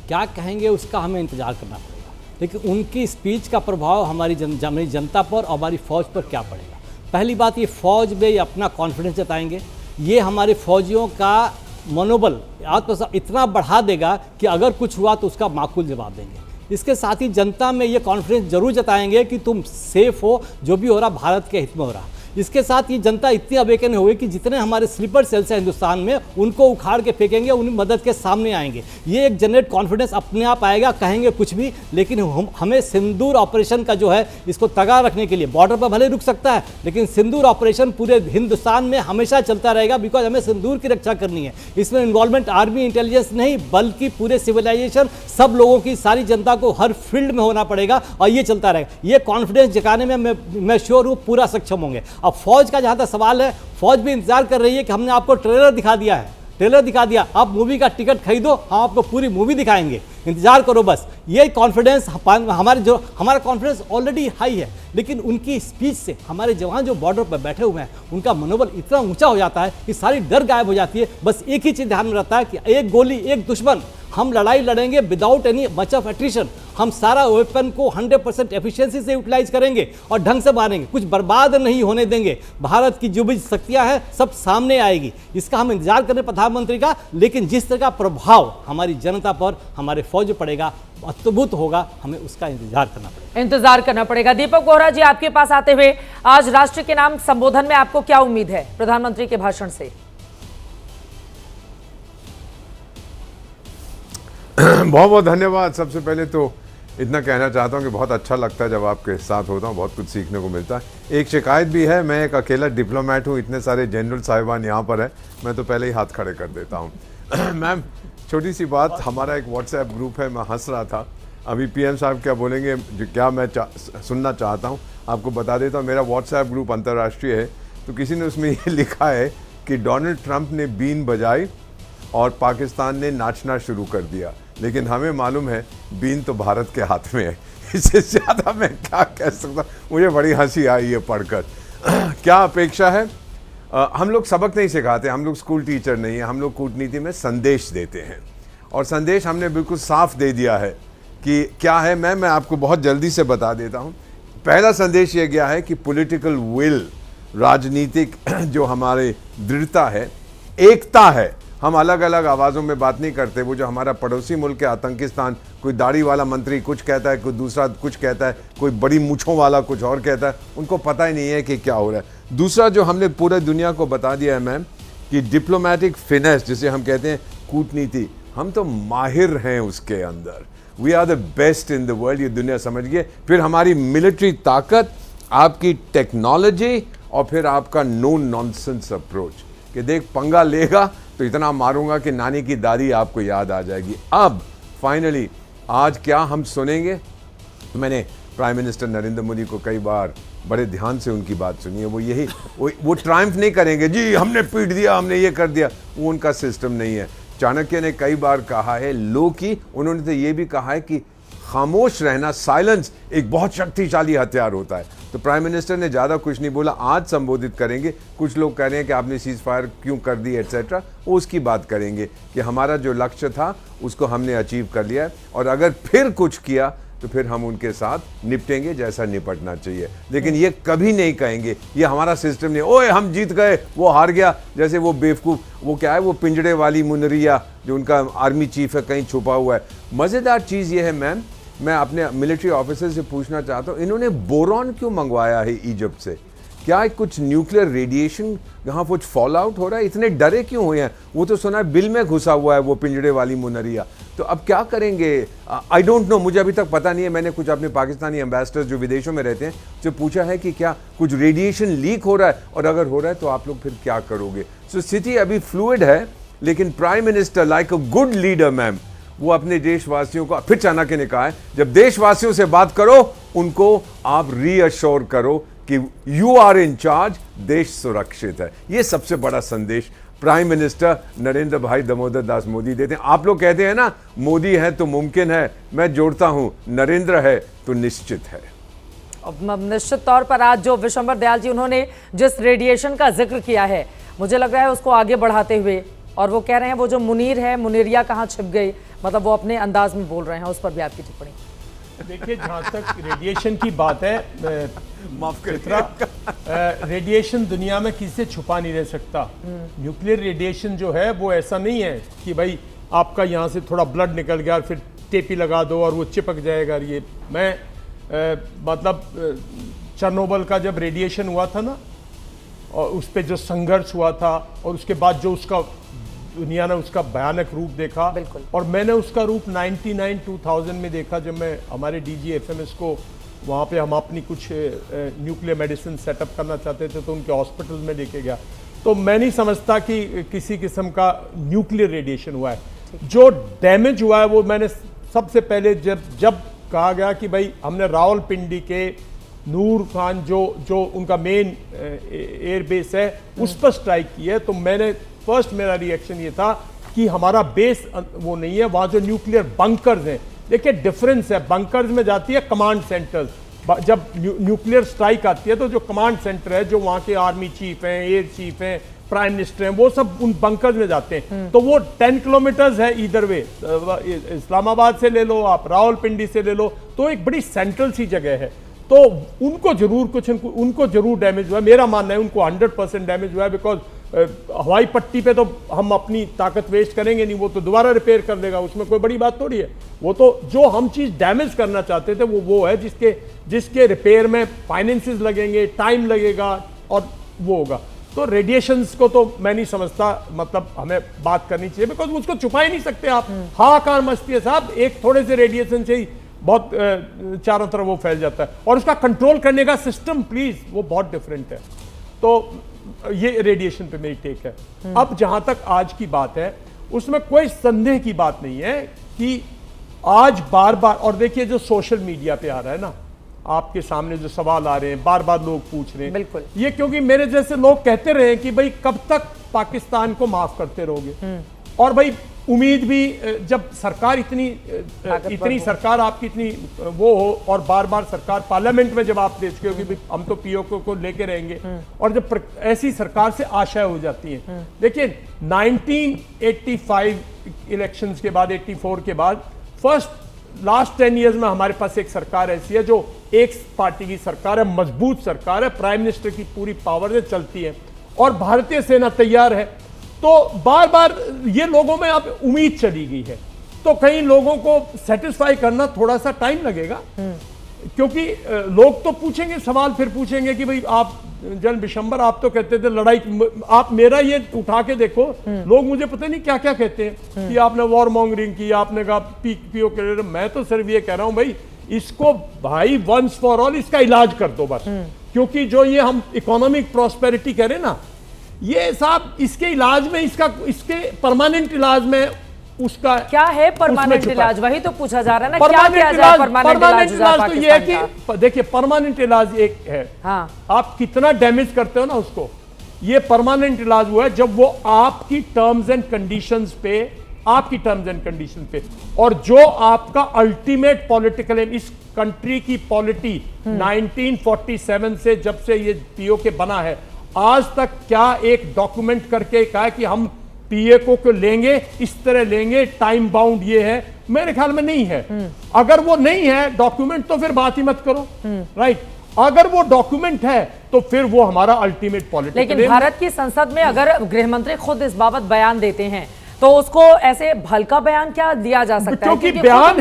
क्या कहेंगे उसका हमें इंतजार करना पड़ेगा, लेकिन उनकी स्पीच का प्रभाव हमारी जनता पर और हमारी फौज पर क्या पड़ेगा। पहली बात, ये फौज में ये अपना कॉन्फिडेंस जताएंगे, ये हमारे फौजियों का मनोबल आत्मविश्वास इतना बढ़ा देगा कि अगर कुछ हुआ तो उसका माकूल जवाब देंगे। इसके साथ ही जनता में ये कॉन्फिडेंस जरूर जताएंगे कि तुम सेफ हो, जो भी हो रहा भारत के हित में हो रहा। इसके साथ ही जनता इतनी अवेकन होगी कि जितने हमारे स्लीपर सेल्स हैं हिंदुस्तान में उनको उखाड़ के फेंकेंगे, उन मदद के सामने आएंगे। ये एक जनरेट कॉन्फिडेंस अपने आप आएगा, कहेंगे कुछ भी, लेकिन हमें सिंदूर ऑपरेशन का जो है इसको तगा रखने के लिए, बॉर्डर पर भले रुक सकता है लेकिन सिंदूर ऑपरेशन पूरे हिंदुस्तान में हमेशा चलता रहेगा, बिकॉज हमें सिंदूर की रक्षा करनी है। इसमें इन्वॉल्वमेंट आर्मी इंटेलिजेंस नहीं बल्कि पूरे सिविलाइजेशन, सब लोगों की, सारी जनता को हर फील्ड में होना पड़ेगा और ये चलता रहेगा। ये कॉन्फिडेंस जगाने में मैं श्योर हूँ पूरा सक्षम होंगे। अब फौज का जहां तक सवाल है, फौज भी इंतजार कर रही है कि हमने आपको ट्रेलर दिखा दिया है, ट्रेलर दिखा दिया, आप मूवी का टिकट खरीदो, हम आपको पूरी मूवी दिखाएंगे, इंतजार करो बस। ये कॉन्फिडेंस हमारा कॉन्फिडेंस ऑलरेडी हाई है, लेकिन उनकी स्पीच से हमारे जवान जो बॉर्डर पर बैठे हुए हैं उनका मनोबल इतना ऊंचा हो जाता है कि सारी डर गायब हो जाती है। बस एक ही चीज ध्यान में रहता है कि एक गोली एक दुश्मन, हम लड़ाई लड़ेंगे without any much of attrition. हम सारा वेपन को 100% एफिशिएंसी से यूटिलाइज करेंगे और ढंग से मारेंगे, कुछ बर्बाद नहीं होने देंगे। भारत की जो भी शक्तियां हैं सब सामने आएगी, इसका हम इंतजार करें प्रधानमंत्री का। लेकिन जिस तरह का प्रभाव हमारी जनता पर, हमारे फौज पड़ेगा, अद्भुत होगा, हमें उसका इंतजार करना पड़ेगा। दीपक बोहरा जी, आपके पास आते हुए, आज राष्ट्र के नाम संबोधन में आपको क्या उम्मीद है प्रधानमंत्री के भाषण से? बहुत बहुत धन्यवाद। सबसे पहले तो इतना कहना चाहता हूँ कि बहुत अच्छा लगता है जब आपके साथ होता हूँ, बहुत कुछ सीखने को मिलता है। एक शिकायत भी है, मैं एक अकेला डिप्लोमेट हूँ, इतने सारे जनरल साहिबान यहाँ पर हैं, मैं तो पहले ही हाथ खड़े कर देता हूँ। मैम, छोटी सी बात, हमारा एक व्हाट्सएप ग्रुप है, मैं हंस रहा था अभी, पीएम साहब क्या बोलेंगे जो क्या मैं सुनना चाहता हूँ आपको बता देता हूँ। मेरा व्हाट्सएप ग्रुप अंतर्राष्ट्रीय है, तो किसी ने उसमें ये लिखा है कि डोनाल्ड ट्रंप ने बीन बजाई और पाकिस्तान ने नाचना शुरू कर दिया, लेकिन हमें मालूम है बीन तो भारत के हाथ में है। इससे ज़्यादा मैं क्या कह सकता, मुझे बड़ी हंसी आई है पढ़कर। क्या अपेक्षा है? हम लोग सबक नहीं सिखाते, हम लोग स्कूल टीचर नहीं है, हम लोग कूटनीति में संदेश देते हैं, और संदेश हमने बिल्कुल साफ दे दिया है कि क्या है। मैं आपको बहुत जल्दी से बता देता हूँ। पहला संदेश ये गया है कि पॉलिटिकल विल, राजनीतिक जो हमारे दृढ़ता है, एकता है, हम अलग अलग आवाज़ों में बात नहीं करते। वो जो हमारा पड़ोसी मुल्क है आतंकिस्तान, कोई दाढ़ी वाला मंत्री कुछ कहता है, कोई दूसरा कुछ कहता है, कोई बड़ी मूँछों वाला कुछ और कहता है, उनको पता ही नहीं है कि क्या हो रहा है। दूसरा जो हमने पूरे दुनिया को बता दिया है मैम कि डिप्लोमेटिक फिनेस जिसे हम कहते हैं कूटनीति, हम तो माहिर हैं उसके अंदर। We are the best in the world, ये दुनिया समझ गई। फिर हमारी मिलिट्री ताकत, आपकी टेक्नोलॉजी और फिर आपका नो नॉनसेंस अप्रोच कि देख पंगा लेगा तो इतना मारूंगा कि नानी की दादी आपको याद आ जाएगी। अब फाइनली आज क्या हम सुनेंगे, तो मैंने प्राइम मिनिस्टर नरेंद्र मोदी को कई बार बड़े ध्यान से उनकी बात सुनी है। वो यही वो ट्रायम्फ नहीं करेंगे जी हमने पीट दिया, हमने ये कर दिया, वो उनका सिस्टम नहीं है। चाणक्य ने कई बार कहा है, लो की, उन्होंने तो ये भी कहा है कि खामोश रहना, साइलेंस एक बहुत शक्तिशाली हथियार होता है। तो प्राइम मिनिस्टर ने ज़्यादा कुछ नहीं बोला, आज संबोधित करेंगे। कुछ लोग कह रहे हैं कि आपने सीज फायर क्यों कर दी एट्सेट्रा, वो उसकी बात करेंगे कि हमारा जो लक्ष्य था उसको हमने अचीव कर लिया है, और अगर फिर कुछ किया तो फिर हम उनके साथ निपटेंगे जैसा निपटना चाहिए। लेकिन ये कभी नहीं कहेंगे ये हमारा सिस्टम नहीं, ओए हम जीत गए वो हार गया, जैसे वो बेवकूफ़, वो क्या है, वो पिंजड़े वाली मुनरिया जो उनका आर्मी चीफ है कहीं छुपा हुआ है। मज़ेदार चीज़ ये है मैम, मैं अपने मिलिट्री ऑफिसर से पूछना चाहता हूँ, इन्होंने बोरॉन क्यों मंगवाया है इजिप्ट से? क्या कुछ न्यूक्लियर रेडिएशन यहाँ कुछ फॉल आउट हो रहा है? इतने डरे क्यों हुए हैं? वो तो सुना है बिल में घुसा हुआ है वो पिंजड़े वाली मुनरिया। तो अब क्या करेंगे? आई डोंट नो, मुझे अभी तक पता नहीं है। मैंने कुछ अपने पाकिस्तानी एम्बेसडर्स जो विदेशों में रहते हैं से पूछा है कि क्या कुछ रेडिएशन लीक हो रहा है, और अगर हो रहा है तो आप लोग फिर क्या करोगे? सो स्थिति अभी फ्लूइड है, लेकिन prime minister like a good leader ma'am, वो अपने देशवासियों को, फिर चाणक्य ने कहा है, जब देशवासियों से बात करो उनको आप रीअश्योर करो कि यू आर इन चार्ज, देश सुरक्षित है। ये सबसे बड़ा संदेश प्राइम मिनिस्टर नरेंद्र भाई दामोदर दास मोदी देते हैं। आप लोग कहते हैं ना मोदी है तो मुमकिन है, मैं जोड़ता हूं नरेंद्र है तो निश्चित है। अब निश्चित तौर पर आज जो विशंबर दयाल जी उन्होंने जिस रेडिएशन का जिक्र किया है, मुझे लग रहा है उसको आगे बढ़ाते हुए, और वो कह रहे हैं वो जो मुनीर है, मुनीरिया कहाँ छिप गई, मतलब वो अपने अंदाज में बोल रहे हैं, उस पर भी आपकी टिप्पणी? देखिए, जहाँ तक रेडिएशन की बात है, माफ करिएगा, रेडिएशन दुनिया में किसी से छुपा नहीं रह सकता। न्यूक्लियर रेडिएशन जो है वो ऐसा नहीं है कि भाई आपका यहाँ से थोड़ा ब्लड निकल गया और फिर टेपी लगा दो और वो चिपक जाएगा। ये मतलब चेरनोबिल का जब रेडिएशन हुआ था ना, और उस पर जो संघर्ष हुआ था, और उसके बाद जो उसका दुनिया ने उसका भयानक रूप देखा, और मैंने उसका रूप 99-2000 में देखा, जब मैं हमारे DGFMS को वहाँ पे हम अपनी कुछ न्यूक्लियर मेडिसिन सेटअप करना चाहते थे तो उनके हॉस्पिटल में लेके गया। तो मैं नहीं समझता कि किसी किस्म का न्यूक्लियर रेडिएशन हुआ है। जो डैमेज हुआ है वो मैंने सबसे पहले जब कहा गया कि भाई हमने रावलपिंडी के नूर खान जो उनका मेन एयरबेस है उस पर स्ट्राइक की है, तो मैंने फर्स्ट मेरा रिएक्शन ये था कि हमारा बेस वो नहीं है, वहाँ जो न्यूक्लियर बंकर्स हैं, देखिए डिफरेंस है, बंकर्स में जाती है कमांड सेंटर्स, जब न्यूक्लियर स्ट्राइक आती है तो जो कमांड सेंटर है, जो वहाँ के आर्मी चीफ हैं, एयर चीफ हैं, प्राइम मिनिस्टर हैं, वो सब उन बंकर्स में जाते हैं। तो वो 10 किलोमीटर्स है ईदर वे, इस्लामाबाद से ले लो आप, रावलपिंडी से ले लो, तो एक बड़ी सेंट्रल सी जगह है। तो उनको जरूर डैमेज हुआ है। मेरा मानना है उनको 100% डैमेज हुआ है, बिकॉज हवाई पट्टी पे तो हम अपनी ताकत वेस्ट करेंगे नहीं, वो तो दोबारा रिपेयर कर देगा, उसमें कोई बड़ी बात थोड़ी है। वो तो जो हम चीज़ डैमेज करना चाहते थे वो है जिसके रिपेयर में फाइनेंसेस लगेंगे, टाइम लगेगा और वो होगा। तो रेडिएशंस को तो मैं नहीं समझता, मतलब हमें बात करनी चाहिए, बिकॉज उसको छुपा ही नहीं सकते आप। हाहाकार मस्ती है साहब, एक थोड़े से रेडिएशन से ही बहुत चारों तरफ वो फैल जाता है, और उसका कंट्रोल करने का सिस्टम प्लीज वो बहुत डिफरेंट है। तो ये रेडिएशन पे मेरी टेक है। अब जहां तक आज की बात है, उसमें कोई संदेह की बात नहीं है कि आज बार बार, और देखिए जो सोशल मीडिया पे आ रहा है ना, आपके सामने जो सवाल आ रहे हैं, बार बार लोग पूछ रहे हैं, बिल्कुल ये क्योंकि मेरे जैसे लोग कहते रहे कि भाई कब तक पाकिस्तान को माफ करते रहोगे, और भाई उम्मीद भी जब सरकार इतनी सरकार आपकी इतनी वो हो, और बार बार सरकार पार्लियामेंट में जब आप देखते हो कि हम तो पीओके को लेके रहेंगे, और जब ऐसी सरकार से आशा हो जाती है। देखिए 1985 इलेक्शंस के बाद, 84 के बाद, लास्ट 10 इयर्स में हमारे पास एक सरकार ऐसी है जो एक पार्टी की सरकार है, मजबूत सरकार है, प्राइम मिनिस्टर की पूरी पावर से चलती है, और भारतीय सेना तैयार है तो बार बार ये लोगों में अब उम्मीद चली गई है, तो कई लोगों को सेटिस्फाई करना थोड़ा सा टाइम लगेगा, क्योंकि लोग तो पूछेंगे सवाल, फिर पूछेंगे कि भाई आप जन बिशंबर आप तो कहते थे लड़ाई, आप मेरा ये उठा के देखो, लोग मुझे पता नहीं क्या क्या कहते हैं कि आपने वॉर मॉन्गरिंग की, आपने कहा पीओ के, मैं तो सिर्फ ये कह रहा हूं भाई इसको भाई वंस फॉर ऑल इसका इलाज कर दो बस, क्योंकि जो ये हम इकोनॉमिक प्रॉस्पेरिटी कह रहे हैं ना, ये साहब इसके इलाज में इसके परमानेंट इलाज में उसका क्या है परमानेंट इलाज, वही तो पूछा जा रहा है ना, क्या किया जाए परमानेंट इलाज तो ये है कि देखिए परमानेंट इलाज एक है, हाँ, आप कितना डैमेज करते हो ना उसको, ये परमानेंट इलाज वो है जब वो आपकी टर्म्स एंड कंडीशंस पे, आपकी टर्म्स एंड कंडीशन पे, और जो आपका अल्टीमेट पॉलिटिकल एम, इस कंट्री की पॉलिटी 1947 से जब से ये पीओके बना है आज तक क्या एक डॉक्यूमेंट करके कहा कि हम पीएको को लेंगे, इस तरह लेंगे, टाइम बाउंड ये है, मेरे ख्याल में नहीं है। अगर वो नहीं है डॉक्यूमेंट तो फिर बात ही मत करो, राइट। अगर वो डॉक्यूमेंट है तो फिर वो हमारा अल्टीमेट पॉलिटिकल। लेकिन भारत की संसद में अगर गृह मंत्री खुद इस बाबत बयान देते हैं तो उसको ऐसे हल्का बयान क्या दिया जा सकता है? क्योंकि बयान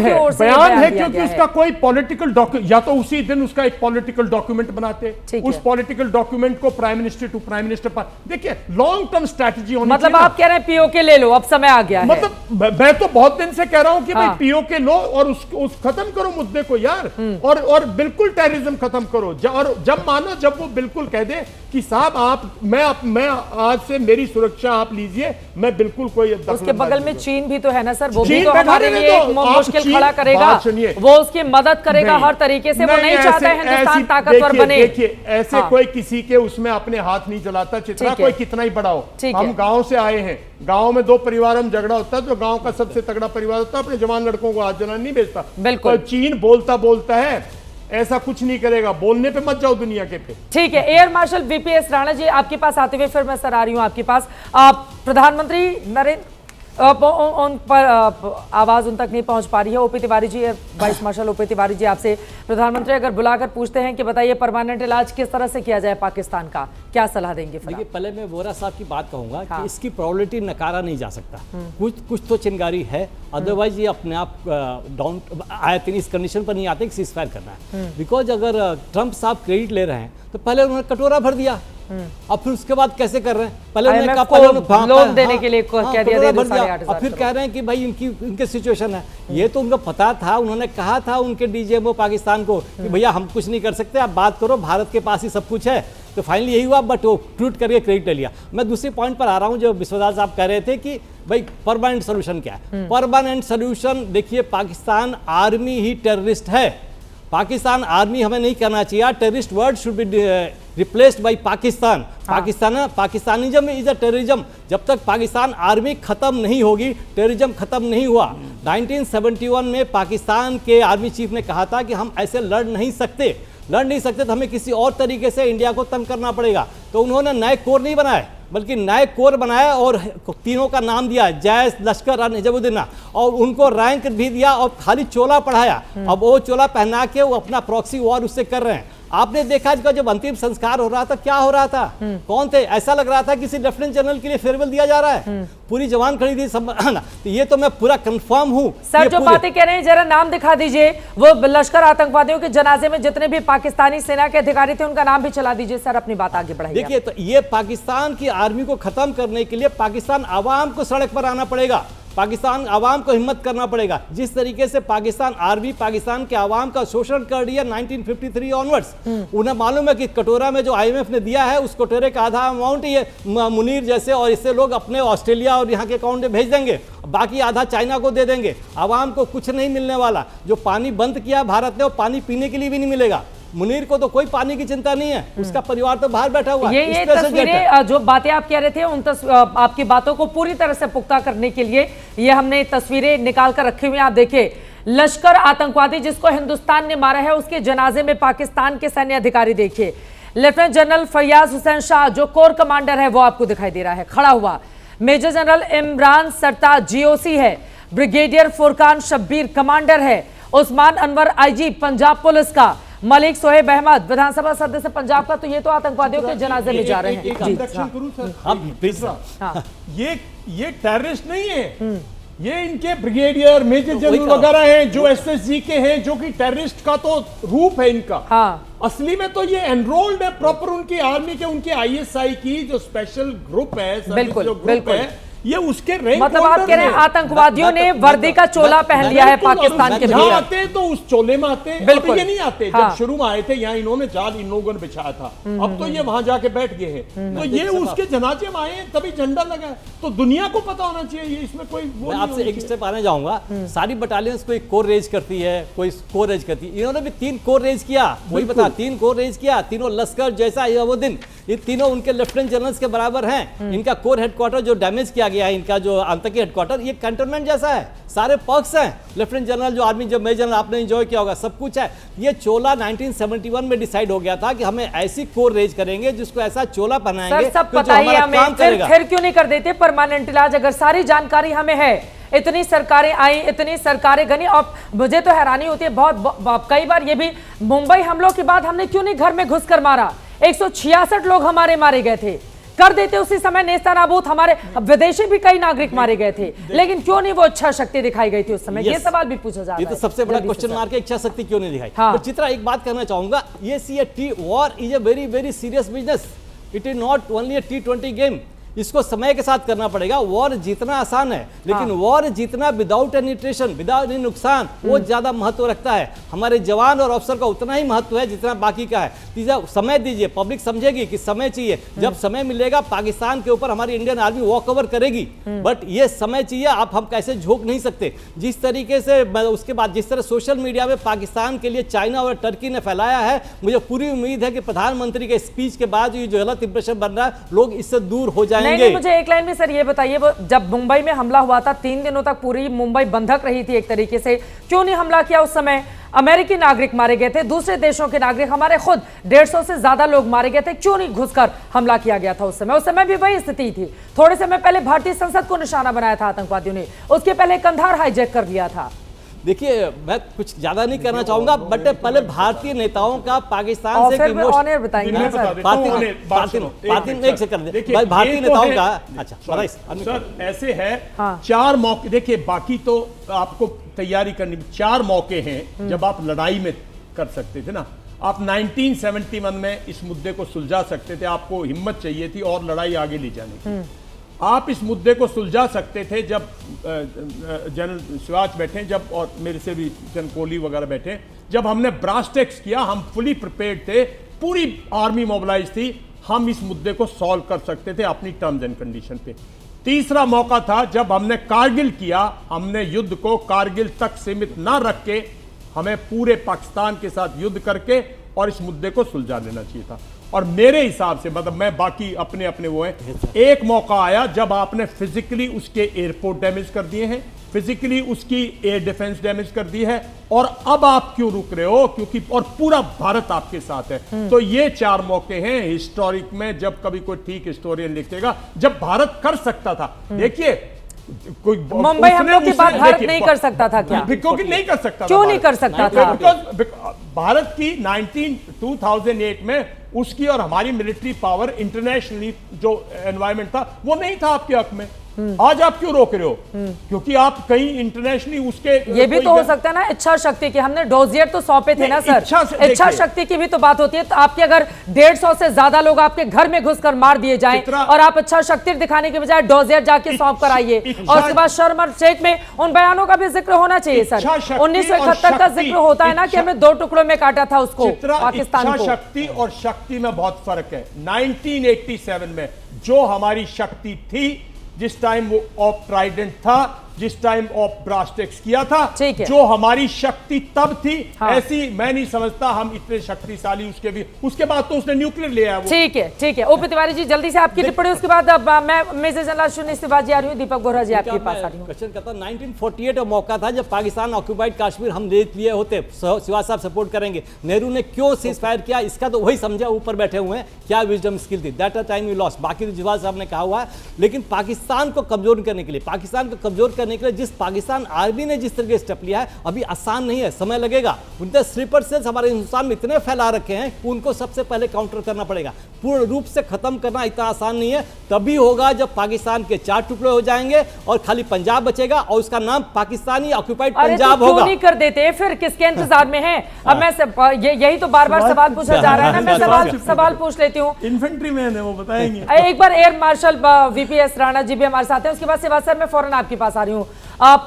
है क्योंकि उसका कोई पॉलिटिकल डॉक्यूमेंट, या तो उसी दिन उसका एक पॉलिटिकल डॉक्यूमेंट बनाते, उस पॉलिटिकल डॉक्यूमेंट को prime minister to prime minister, देखिए लॉन्ग टर्म स्ट्रैटेजी होनी चाहिए। मतलब आप कह रहे हैं पीओके ले लो, अब समय आ गया है। मतलब मैं तो बहुत दिन से कह रहा हूं कि भाई पीओके लो और उस खत्म करो मुद्दे को यार, और बिल्कुल टेररिज्म खत्म करो, और जब मानो जब वो बिल्कुल कह दे कि साहब आप मैं आज से मेरी सुरक्षा आप लीजिए, मैं बिल्कुल कोई, उसके बगल में चीन भी तो है ना सर, वो भी तो हमारे लिए एक मुश्किल खड़ा करेगा, वो उसकी मदद करेगा हर तरीके से, वो नहीं चाहता है हिंदुस्तान ताकतवर बने। देखिए ऐसे कोई किसी के उसमें अपने हाथ नहीं चलाता, चित्रा कोई कितना ही बड़ा हो। हम गांव से आए हैं, गांव में दो परिवार में झगड़ा होता है तो गांव का सबसे तगड़ा परिवार होता है अपने जवान लड़कों को हाथ जलाने नहीं भेजता। बिल्कुल चीन बोलता है, ऐसा कुछ नहीं करेगा, बोलने पे मत जाओ दुनिया के पे। ठीक है, air marshal VPS Rana ji आपके पास आते हुए फिर मैं सर आ रही हूं आपके पास। प्रधानमंत्री नरेंद्र उन पर आवाज उन तक नहीं पहुंच पा रही है। ओपी तिवारी जी, वाइस मार्शल ओपी तिवारी जी, आपसे प्रधानमंत्री अगर बुलाकर पूछते हैं कि बताइए परमानेंट इलाज किस तरह से किया जाए पाकिस्तान का, क्या सलाह देंगे? देखिए पहले मैं वोरा साहब की बात कहूंगा कि इसकी प्रोबेबिलिटी नकारा नहीं जा सकता, कुछ तो चिंगारी है, अदरवाइज ये अपने आप डाउन आए इस कंडीशन पर नहीं आते कि सीजफायर करना है। बिकॉज अगर ट्रंप साहब क्रेडिट ले रहे हैं तो पहले उन्होंने कटोरा भर दिया, अब फिर उसके बाद कैसे कर रहे हैं? पहले उन्होंने कहा लोन देने के लिए कह दिया, अब फिर कह रहे हैं कि भाई इनके सिचुएशन है, ये तो उनको पता था, उन्होंने कहा था उनके डीजीएमओ पाकिस्तान को कि भैया हम कुछ नहीं कर सकते, आप बात करो, भारत के पास ही सब कुछ है। तो फाइनली यही हुआ, बट वो ट्रूट करके क्रेडिट ले लिया। मैं दूसरे पॉइंट पर आ रहा हूं, जो विश्वदास साहब कह रहे थे कि भाई परमानेंट सोल्यूशन क्या है। परमानेंट सोल्यूशन देखिए, पाकिस्तान आर्मी ही टेररिस्ट है, पाकिस्तान आर्मी हमें नहीं करना चाहिए, terrorist word should be replaced by Pakistan. Pakistanism is a terrorism. जब तक पाकिस्तान आर्मी खत्म नहीं होगी, टेररिज्म खत्म नहीं हुआ। 1971 में पाकिस्तान के आर्मी चीफ ने कहा था कि हम ऐसे लड़ नहीं सकते तो हमें किसी और तरीके से इंडिया को तंग करना पड़ेगा। तो उन्होंने नए कोर नहीं बनाए, बल्कि नए कोर बनाया और तीनों का नाम दिया, जैश, लश्कर और निजामुद्दीन, और उनको रैंक भी दिया और खाली चोला पढ़ाया। अब वो चोला पहना के वो अपना प्रॉक्सी वॉर उससे कर रहे हैं। आपने देखा इसका जब अंतिम संस्कार हो रहा था, क्या हो रहा था, कौन थे? ऐसा लग रहा था किसी लेफ्टिनेंट जनरल के लिए फेयरवेल दिया जा रहा है, पूरी जवान खड़ी थी सब। तो ये तो मैं पूरा कंफर्म हूं। सर जो बातें कह रहे हैं जरा नाम दिखा दीजिए, वो लश्कर आतंकवादियों के जनाजे में जितने भी पाकिस्तानी सेना के अधिकारी थे उनका नाम भी चला दीजिए सर, अपनी बात आगे बढ़ाइए। देखिए तो ये पाकिस्तान की आर्मी को खत्म करने के लिए पाकिस्तान आवाम को सड़क पर आना पड़ेगा, पाकिस्तान आवाम को हिम्मत करना पड़ेगा। जिस तरीके से पाकिस्तान आर्मी पाकिस्तान के आवाम का शोषण कर रही है 1953 ऑनवर्ड्स, उन्हें मालूम है कि कटोरा में जो IMF ने दिया है उस कटोरे का आधा अमाउंट ये मुनीर जैसे और इससे लोग अपने ऑस्ट्रेलिया और यहाँ के अकाउंट में भेज देंगे, बाकी आधा चाइना को दे देंगे। आवाम को कुछ नहीं मिलने वाला। जो पानी बंद किया भारत ने, वो पानी पीने के लिए भी नहीं मिलेगा। मुनीर को तो कोई पानी की चिंता नहीं है, उसका परिवार तो बाहर बैठा हुआ है। ये तस्वीरें जो बातें आप कह रहे थे उन आपकी बातों को पूरी तरह से पुख्ता करने के लिए ये हमने तस्वीरें निकाल कर रखी हुई हैं। आप देखिए, लश्कर आतंकवादी जिसको हिंदुस्तान ने मारा है उसके जनाजे में पाकिस्तान के सैन्य अधिकारी देखिए, लेफ्टिनेंट जनरल फैयाज हुसैन शाह जो कोर कमांडर है वो आपको दिखाई दे रहा है खड़ा हुआ, मेजर जनरल इमरान सरताज GOC है, ब्रिगेडियर फुरकान शब्बीर कमांडर है, उस्मान अनवर IG पंजाब पुलिस का, मलिक सोहेब अहमद विधानसभा सदस्य पंजाब का, तो ये तो आतंकवादियों के जनाजे में जा रहे हैं। इंट्रोडक्शन करूं सर? ये टेररिस्ट नहीं है, ये इनके ब्रिगेडियर मेजर जनरल वगैरह हैं जो एसएसजी के हैं, जो कि टेररिस्ट का तो रूप है इनका। असली में तो ये एनरोल्ड है प्रॉपर उनकी आर्मी के, उनके आईएसआई की जो स्पेशल ग्रुप है, बिल्कुल बिल्कुल, ये उसके रैंक मतलब आप कह रहे हैं आतंकवादियों ने वर्दी का चोला पहन लिया है पाकिस्तान के भीतर। आते तो उस चोले में आते, बिल्कुल ये नहीं आते। जब शुरू में आए थे यहाँ इन्होंने जाल इन लोगों ने बिछाया था, अब तो ये वहां जाके बैठ गए हैं। तो ये उसके जनाजे में आए तभी झंडा लगा, तो दुनिया को पता होना चाहिए इसमें कोई। मैं आपसे एक स्टेप आने जाऊंगा, सारी बटालियंस कोई कोर रेज करती है, कोई कोर रेज करती है, इन्होंने भी 3 कोर रेज किया, वही बता 3 कोर रेज किया, तीनों लश्कर जैसा वो दिन, ये तीनों उनके लेफ्टिनेंट जनरल्स के बराबर हैं। इनका कोर हेडक्वार्टर जो डैमेज किया गया है, इनका जो आतंकी हेडक्वार्टर, ये कंटोनमेंट जैसा है, सारे पर्क्स हैं, लेफ्टिनेंट जनरल जो आर्मी जो मेजर जनरल आपने एंजॉय किया होगा, सब कुछ है। ये चोला 1971 में डिसाइड हो गया था कि हमें ऐसी कोर रेज करेंगे जिसको ऐसा चोला पहनाएंगे। सर सब पता ही हमें, फिर क्यों नहीं कर देते परमानेंट इलाज? अगर सारी जानकारी हमें है, इतनी सरकारें आई, इतनी सरकारें गनी, और मुझे तो हैरानी होती है बहुत, कई बार ये भी मुंबई हमलों के बाद हमने क्यों नहीं घर में घुसकर मारा? 166 लोग हमारे मारे गए थे, कर देते उसी समय नेस्तनाबूद, हमारे विदेशी भी कई नागरिक मारे गए थे, लेकिन क्यों नहीं वो इच्छा शक्ति दिखाई गई थी उस समय? ये सवाल भी पूछा जा रहा है। ये तो सबसे बड़ा क्वेश्चन मार्क है, इच्छा शक्ति क्यों नहीं दिखाई। तो चित्रा एक बात कहना चाहूंगा, ये war is a very very serious business, it is not only a T20 game. इसको समय के साथ करना पड़ेगा। वॉर जीतना आसान है, लेकिन वॉर जीतना without any nutrition, without any नुकसान, वो ज्यादा महत्व रखता है। हमारे जवान और अफसर का उतना ही महत्व है जितना बाकी का है। तीसरा, समय दीजिए, पब्लिक समझेगी कि समय चाहिए, जब समय मिलेगा पाकिस्तान के ऊपर हमारी इंडियन आर्मी वॉक ओवर करेगी, बट ये समय चाहिए। आप हम कैसे झोंक नहीं सकते जिस तरीके से। उसके बाद जिस तरह सोशल मीडिया में पाकिस्तान के लिए चाइना और टर्की ने फैलाया है, मुझे पूरी उम्मीद है कि प्रधानमंत्री के स्पीच के बाद ये जो गलत इंप्रेशन बन रहा है, लोग इससे दूर हो जाएंगे। नहीं, मुझे एक लाइन में सर ये बताइए, वो जब मुंबई में हमला हुआ था 3 दिनों तक पूरी मुंबई बंधक रही थी एक तरीके से, क्यों नहीं हमला किया उस समय? अमेरिकी नागरिक मारे गए थे, दूसरे देशों के नागरिक, हमारे खुद 150 से ज्यादा लोग मारे गए थे, क्यों नहीं घुसकर हमला किया गया था उस समय? उस समय भी वही स्थिति थी। थोड़े समय पहले भारतीय संसद को निशाना बनाया था आतंकवादियों ने, उसके पहले कंधार हाईजैक कर दिया था। देखिए, मैं कुछ ज्यादा नहीं कहना चाहूंगा, बट पहले भारतीय नेताओं का पाकिस्तान से भारतीय नेताओं का, अच्छा सर ऐसे है 4 मौके। देखिए, बाकी तो आपको तैयारी करनी, 4 मौके हैं जब आप लड़ाई में कर सकते थे ना। आप 1971 में इस मुद्दे को सुलझा सकते थे, आपको हिम्मत चाहिए थी और लड़ाई आगे ले जाने की। आप इस मुद्दे को सुलझा सकते थे जब जनरल शिवाज बैठे, जब और मेरे से भी जनरल कोहली वगैरह बैठे, जब हमने ब्रास्टेक्स किया, हम फुली प्रिपेयर्ड थे, पूरी आर्मी मोबिलाइज थी, हम इस मुद्दे को सॉल्व कर सकते थे अपनी टर्म्स एंड कंडीशन पे। तीसरा मौका था जब हमने कारगिल किया, हमने युद्ध को कारगिल तक सीमित ना रख के हमें पूरे पाकिस्तान के साथ युद्ध करके और इस मुद्दे को सुलझा लेना चाहिए था। और मेरे हिसाब से, मतलब मैं बाकी अपने अपने वो हैं, एक मौका आया जब आपने फिजिकली उसके एयरपोर्ट डैमेज कर दिए हैं, फिजिकली उसकी एयर डिफेंस डैमेज कर दी है, और अब आप क्यों रुक रहे हो? क्योंकि और पूरा भारत आपके साथ है। तो ये 4 मौके हैं हिस्टोरिक में, जब कभी कोई ठीक हिस्टोरियन लिखेगा, जब भारत कर सकता था। देखिए, कोई मुंबई हमलों की बात भारत नहीं कर सकता था क्या? क्योंकि नहीं कर सकता, क्यों नहीं कर सकता था? भारत की 2008 में उसकी और हमारी मिलिट्री पावर, इंटरनेशनली जो एनवायरमेंट था, वो नहीं था आपके हक में। आज आप क्यों रोक रहे हो? क्योंकि आप कहीं इंटरनेशनली उसके, ये भी तो हो सकता है ना इच्छा शक्ति की। हमने डोजियर तो सौंपे थे ना सर, इच्छा शक्ति की भी तो बात होती है। तो आपके अगर 150 से ज्यादा लोग आपके घर में घुसकर मार दिए जाएं और आप इच्छा शक्ति दिखाने के बजाय डोजियर जाके सौंप कर आइए, और उसके बाद शर्म और शेख में उन बयानों का भी जिक्र होना चाहिए सर। 1971 का जिक्र होता है ना कि हमें 2 टुकड़ों में काटा था उसको, पाकिस्तान को। शक्ति और शक्ति में बहुत फर्क है। 1987 में जो हमारी शक्ति थी, जिस टाइम वो ऑफ ट्राइडेंट था, जिस टाइम ऑफ ब्रास्टेक्स किया था, जो हमारी शक्ति तब थी, ऐसी मैं नहीं समझता हम इतने शक्तिशाली उसके बाद तो उसने न्यूक्लियर ले आया वो। ठीक है। ओपी तिवारी जी, जल्दी से आपकी टिप्पणी, उसके बाद मैं मेजर जनरल अश्विनी शिवाजी आ रही हूँ, दीपक बोहरा जी आपके पास आ रही हूँ। क्वेश्चन करता, 1948 का मौका था जब पाकिस्तान ऑक्यूपाइड कश्मीर हम देख लिए होते, शिवाज साहब सपोर्ट करेंगे, नेहरू ने क्यों सीज फायर किया? इसका तो वही समझा, ऊपर बैठे हुए हैं, क्या विजडम स्किल थी, दैट टाइम वी लॉस्ट। बाकी शिवाज साहब ने कहा हुआ है, लेकिन पाकिस्तान को कमजोर करने के लिए, पाकिस्तान को कमजोर करने के लिए जिस पाकिस्तान आर्मी ने जिस तरह के स्टेप लिया है, अभी आसान नहीं है, समय लगेगा। उनके स्लीपर सेल्स हमारे हिंदुस्तान में इतने फैला रखे हैं कि उनको सबसे पहले काउंटर करना पड़ेगा। पूर्ण रूप से खत्म करना इतना आसान नहीं है, तभी होगा जब पाकिस्तान के 4 टुकड़े हो जाएंगे और खाली पंजाब बचेगा और उसका नाम पाकिस्तानी ऑक्यूपाइड पंजाब तो होगा। क्यों नहीं कर देते फिर, किसके इंतजार में है? अब मैं यही तो बार बार सवाल पूछा जा रहा है ना, मैं सवाल पूछ लेती हूँ। इन्फेंट्री मैन है, वो बताएंगे। एक बार एयर मार्शल वीपीएस राणा जी भी हमारे साथ हैं, उसके बाद सेवाज सर मैं फौरन आपके पास आ रही हूँ।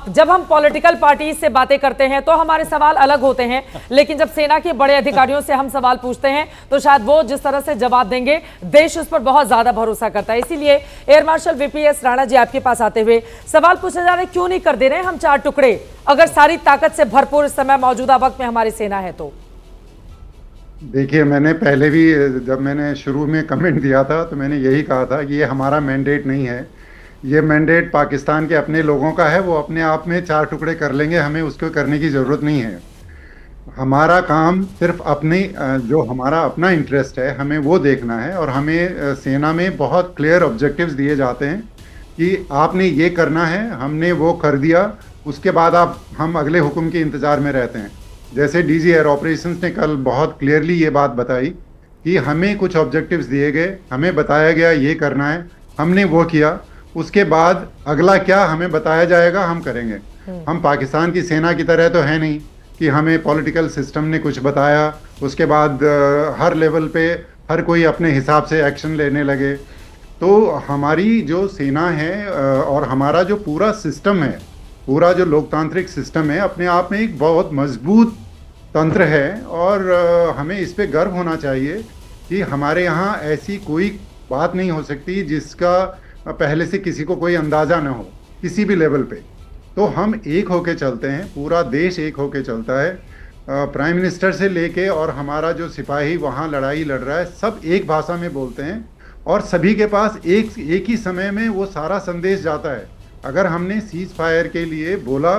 जब हम पॉलिटिकल पार्टी से बातें करते हैं तो हमारे सवाल अलग होते हैं, लेकिन जब सेना के बड़े अधिकारियों से हम सवाल पूछते हैं तो शायद वो जिस तरह से जवाब देंगे देश उस पर बहुत ज्यादा भरोसा करता है। इसीलिए air marshal VPS Rana ji आपके पास आते हुए सवाल पूछे जा रहे हैं, क्यों नहीं कर दे रहे हम 4 टुकड़े, अगर सारी ताकत से भरपूर इस समय मौजूदा वक्त में हमारी सेना है तो? देखिए, मैंने पहले भी जब मैंने शुरू में कमेंट दिया था तो मैंने यही कहा था कि ये हमारा मैंडेट नहीं है, ये मैंडेट पाकिस्तान के अपने लोगों का है, वो अपने आप में 4 टुकड़े कर लेंगे, हमें उसको करने की ज़रूरत नहीं है। हमारा काम सिर्फ अपनी जो हमारा अपना इंटरेस्ट है हमें वो देखना है, और हमें सेना में बहुत क्लियर ऑब्जेक्टिव्स दिए जाते हैं कि आपने ये करना है, हमने वो कर दिया, उसके बाद हम अगले हुक्म के इंतज़ार में रहते हैं। जैसे डीजी एयर ऑपरेशंस ने कल बहुत क्लियरली ये बात बताई कि हमें कुछ ऑब्जेक्टिव्स दिए गए, हमें बताया गया ये करना है, हमने वो किया, उसके बाद अगला क्या हमें बताया जाएगा हम करेंगे। हम पाकिस्तान की सेना की तरह तो है नहीं कि हमें पॉलिटिकल सिस्टम ने कुछ बताया उसके बाद हर लेवल पे हर कोई अपने हिसाब से एक्शन लेने लगे। तो हमारी जो सेना है और हमारा जो पूरा सिस्टम है, पूरा जो लोकतांत्रिक सिस्टम है, अपने आप में एक बहुत मजबूत तंत्र है, और हमें इस पे गर्व होना चाहिए कि हमारे यहाँ ऐसी कोई बात नहीं हो सकती जिसका पहले से किसी को कोई अंदाज़ा ना हो किसी भी लेवल पे। तो हम एक होके चलते हैं, पूरा देश एक होके चलता है, प्राइम मिनिस्टर से लेके और हमारा जो सिपाही वहाँ लड़ाई लड़ रहा है सब एक भाषा में बोलते हैं, और सभी के पास एक ही समय में वो सारा संदेश जाता है। अगर हमने सीज फायर के लिए बोला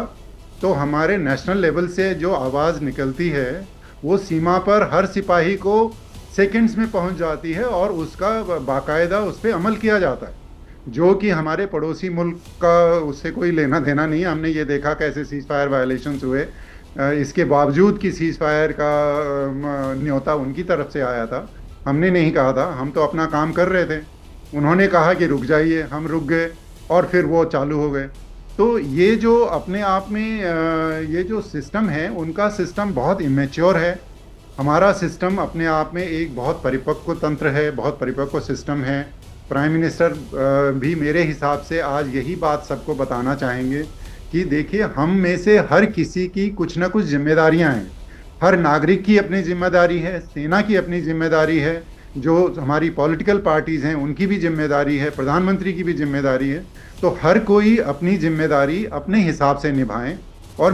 तो हमारे नेशनल लेवल से जो आवाज़ निकलती है वो सीमा पर हर सिपाही को सेकंड्स में पहुंच जाती है, और उसका बाकायदा उस पर अमल किया जाता है, जो कि हमारे पड़ोसी मुल्क का उससे कोई लेना देना नहीं है। हमने ये देखा कैसे सीज फायर वायलेशंस हुए, इसके बावजूद कि सीज फायर का न्योता उनकी तरफ से आया था, हमने नहीं कहा था, हम तो अपना काम कर रहे थे, उन्होंने कहा कि रुक जाइए, हम रुक गए और फिर वो चालू हो गए। तो ये जो अपने आप में ये जो सिस्टम है उनका सिस्टम बहुत इमेच्योर है, हमारा सिस्टम अपने आप में एक बहुत परिपक्व तंत्र है, बहुत परिपक्व सिस्टम है। प्राइम मिनिस्टर भी मेरे हिसाब से आज यही बात सबको बताना चाहेंगे कि देखिए, हम में से हर किसी की कुछ ना कुछ जिम्मेदारियां हैं, हर नागरिक की अपनी जिम्मेदारी है, सेना की अपनी जिम्मेदारी है, जो हमारी पॉलिटिकल पार्टीज़ हैं उनकी भी जिम्मेदारी है, प्रधानमंत्री की भी जिम्मेदारी है। तो हर कोई अपनी जिम्मेदारी अपने हिसाब से निभाएं, और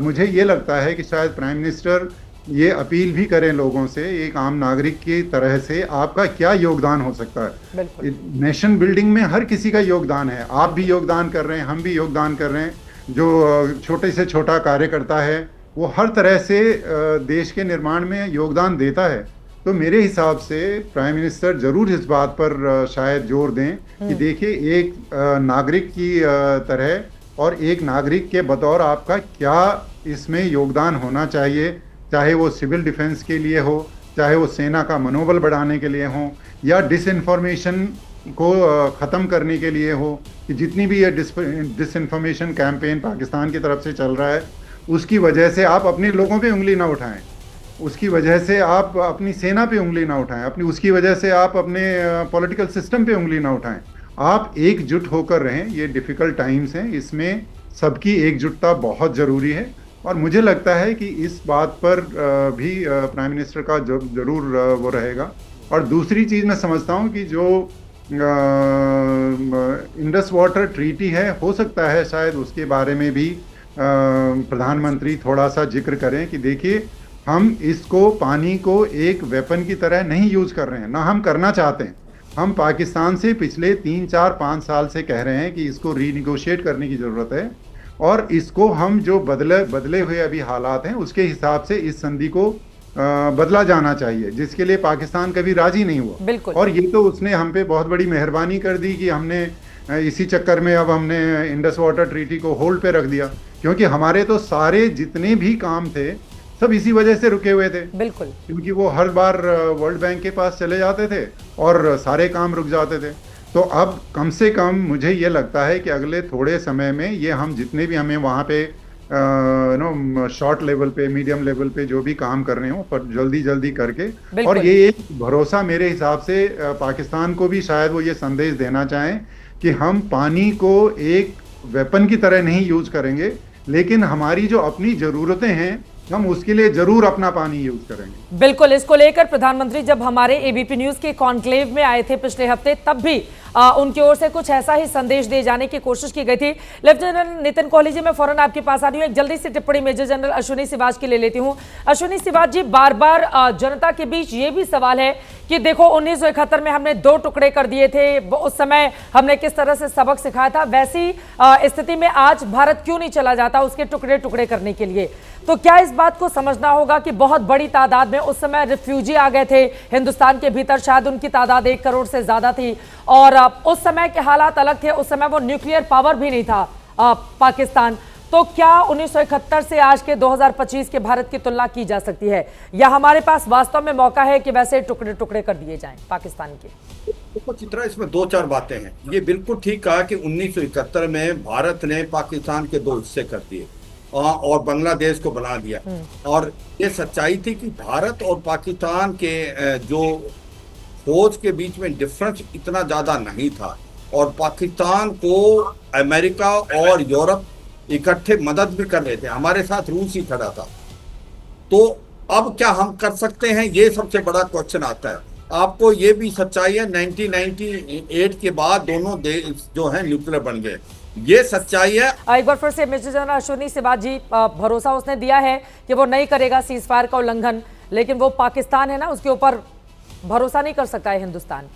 मुझे ये लगता है कि शायद प्राइम मिनिस्टर ये अपील भी करें लोगों से, एक आम नागरिक की तरह से आपका क्या योगदान हो सकता है। नेशन बिल्डिंग में हर किसी का योगदान है, आप भी योगदान कर रहे हैं, हम भी योगदान कर रहे हैं, जो छोटे से छोटा कार्यकर्ता है वो हर तरह से देश के निर्माण में योगदान देता है। तो मेरे हिसाब से प्राइम मिनिस्टर ज़रूर इस बात पर शायद जोर दें कि देखिए, एक नागरिक की तरह और एक नागरिक के बतौर आपका क्या इसमें योगदान होना चाहिए, चाहे वो सिविल डिफेंस के लिए हो, चाहे वो सेना का मनोबल बढ़ाने के लिए हो, या डिसइंफॉर्मेशन को ख़त्म करने के लिए हो, कि जितनी भी ये डिसइंफॉर्मेशन कैंपेन पाकिस्तान की तरफ से चल रहा है उसकी वजह से आप अपने लोगों पे उंगली ना उठाएं, उसकी वजह से आप अपनी सेना पे उंगली ना उठाएं, उसकी वजह से आप अपने पॉलिटिकल सिस्टम पे उंगली ना उठाएं। आप एकजुट होकर रहें, ये डिफ़िकल्ट टाइम्स हैं, इसमें सबकी एकजुटता बहुत ज़रूरी है, और मुझे लगता है कि इस बात पर भी प्राइम मिनिस्टर का ज़रूर वो रहेगा। और दूसरी चीज़ मैं समझता हूँ कि जो इंडस वाटर ट्रीटी है, हो सकता है शायद उसके बारे में भी प्रधानमंत्री थोड़ा सा जिक्र करें कि देखिए, हम इसको पानी को एक वेपन की तरह नहीं यूज़ कर रहे हैं, ना हम करना चाहते हैं। हम पाकिस्तान से पिछले 3, 4, 5 साल से कह रहे हैं कि इसको रीनिगोशिएट करने की ज़रूरत है, और इसको हम जो बदले हुए अभी हालात हैं उसके हिसाब से इस संधि को बदला जाना चाहिए, जिसके लिए पाकिस्तान कभी राजी नहीं हुआ। और ये तो उसने हम पे बहुत बड़ी मेहरबानी कर दी कि हमने इसी चक्कर में अब हमने इंडस वाटर ट्रीटी को होल्ड पे रख दिया, क्योंकि हमारे तो सारे जितने भी काम थे सब इसी वजह से रुके हुए थे। बिल्कुल, क्योंकि वो हर बार वर्ल्ड बैंक के पास चले जाते थे और सारे काम रुक जाते थे। तो अब कम से कम मुझे ये लगता है कि अगले थोड़े समय में ये हम जितने भी हमें वहाँ पे शॉर्ट लेवल पे, मीडियम लेवल पे जो भी काम कर रहे हो, पर जल्दी करके, और ये एक भरोसा मेरे हिसाब से पाकिस्तान को भी शायद वो ये संदेश देना चाहें कि हम पानी को एक वेपन की तरह नहीं यूज करेंगे, लेकिन हमारी जो अपनी जरूरतें हैं हम उसके लिए जरूर अपना पानी यूज करेंगे। बिल्कुल, इसको लेकर प्रधानमंत्री जब हमारे एबीपी न्यूज के कॉन्क्लेव में आए थे पिछले हफ्ते, तब भी उनकी ओर से कुछ ऐसा ही संदेश दिए जाने की कोशिश की गई थी। लेफ्टिनेंट नितिन कोहली जी, मैं फौरन आपके पास आ रही हूँ। एक जल्दी सी टिप्पणी मेजर जनरल अश्विनी सिवाज की ले लेती हूँ। अश्विनी सिवाज जी, बार बार जनता के बीच ये भी सवाल है कि देखो 1971 में हमने 2 टुकड़े कर दिए थे, उस समय हमने किस तरह से सबक सिखाया था, वैसी स्थिति में आज भारत क्यों नहीं चला जाता उसके टुकड़े टुकड़े करने के लिए? तो क्या इस बात को समझना होगा कि बहुत बड़ी तादाद में उस समय रिफ्यूजी आ गए थे हिंदुस्तान के भीतर, शायद उनकी तादाद 1 करोड़ से ज्यादा थी, और उस समय के हालात अलग थे, उस समय वो न्यूक्लियर पावर भी नहीं था पाकिस्तान। तो क्या 1971 से आज के 2025 के भारत की तुलना की जा सकती है, या हमारे पास वास्तव में मौका है कि वैसे टुकड़े टुकड़े कर दिए जाएं पाकिस्तान के? देखो चित्रा, इसमें 2-4 बातें हैं। ये बिल्कुल ठीक कहा कि 1971 में भारत ने पाकिस्तान के 2 हिस्से कर दिए और बांग्लादेश को बना दिया, और ये सच्चाई थी कि भारत और पाकिस्तान के जो फौज के बीच में डिफरेंस इतना ज्यादा नहीं था, और पाकिस्तान को अमेरिका और यूरोप इकट्ठे मदद भी कर रहे थे, हमारे साथ रूस ही खड़ा था। तो अब क्या हम कर सकते हैं, ये सबसे बड़ा क्वेश्चन आता है। आपको ये भी सच्चाई है 1998 के बाद दोनों देश जो हैं न्यूक्लियर बन गए, ये सच्चाई है। एक बार फिर से मेजर जनरल अश्विनी सिवाज जी, भरोसा उसने दिया है कि वो नहीं करेगा सीज फायर का उल्लंघन, लेकिन वो पाकिस्तान है ना, उसके ऊपर भरोसा नहीं कर सकता है हिंदुस्तान।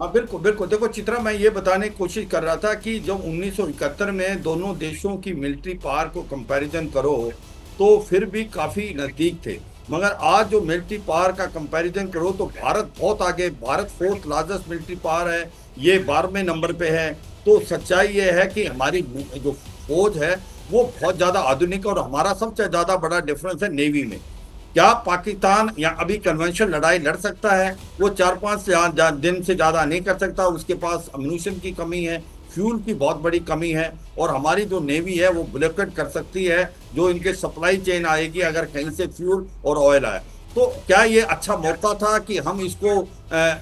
हाँ बिल्कुल बिल्कुल। देखो चित्रा, मैं ये बताने की कोशिश कर रहा था कि जब 1971 में दोनों देशों की मिलिट्री पावर को कंपैरिजन करो तो फिर भी काफी नजदीक थे, मगर आज जो मिलिट्री पावर का कंपैरिजन करो तो भारत बहुत आगे, Bharat 4th largest military power है, ये 12वें नंबर पे है। तो सच्चाई ये है कि हमारी जो फौज है वो बहुत ज्यादा आधुनिक, और हमारा सबसे ज्यादा बड़ा डिफरेंस है नेवी में। क्या पाकिस्तान या अभी कन्वेंशनल लड़ाई लड़ सकता है? वो 4-5 दिन से ज्यादा नहीं कर सकता, उसके पास अम्यूनिशन की कमी है, फ्यूल की बहुत बड़ी कमी है, और हमारी जो नेवी है वो ब्लॉकेट कर सकती है जो इनके सप्लाई चेन आएगी अगर कहीं से फ्यूल और ऑयल आए। तो क्या ये अच्छा मौका था कि हम इसको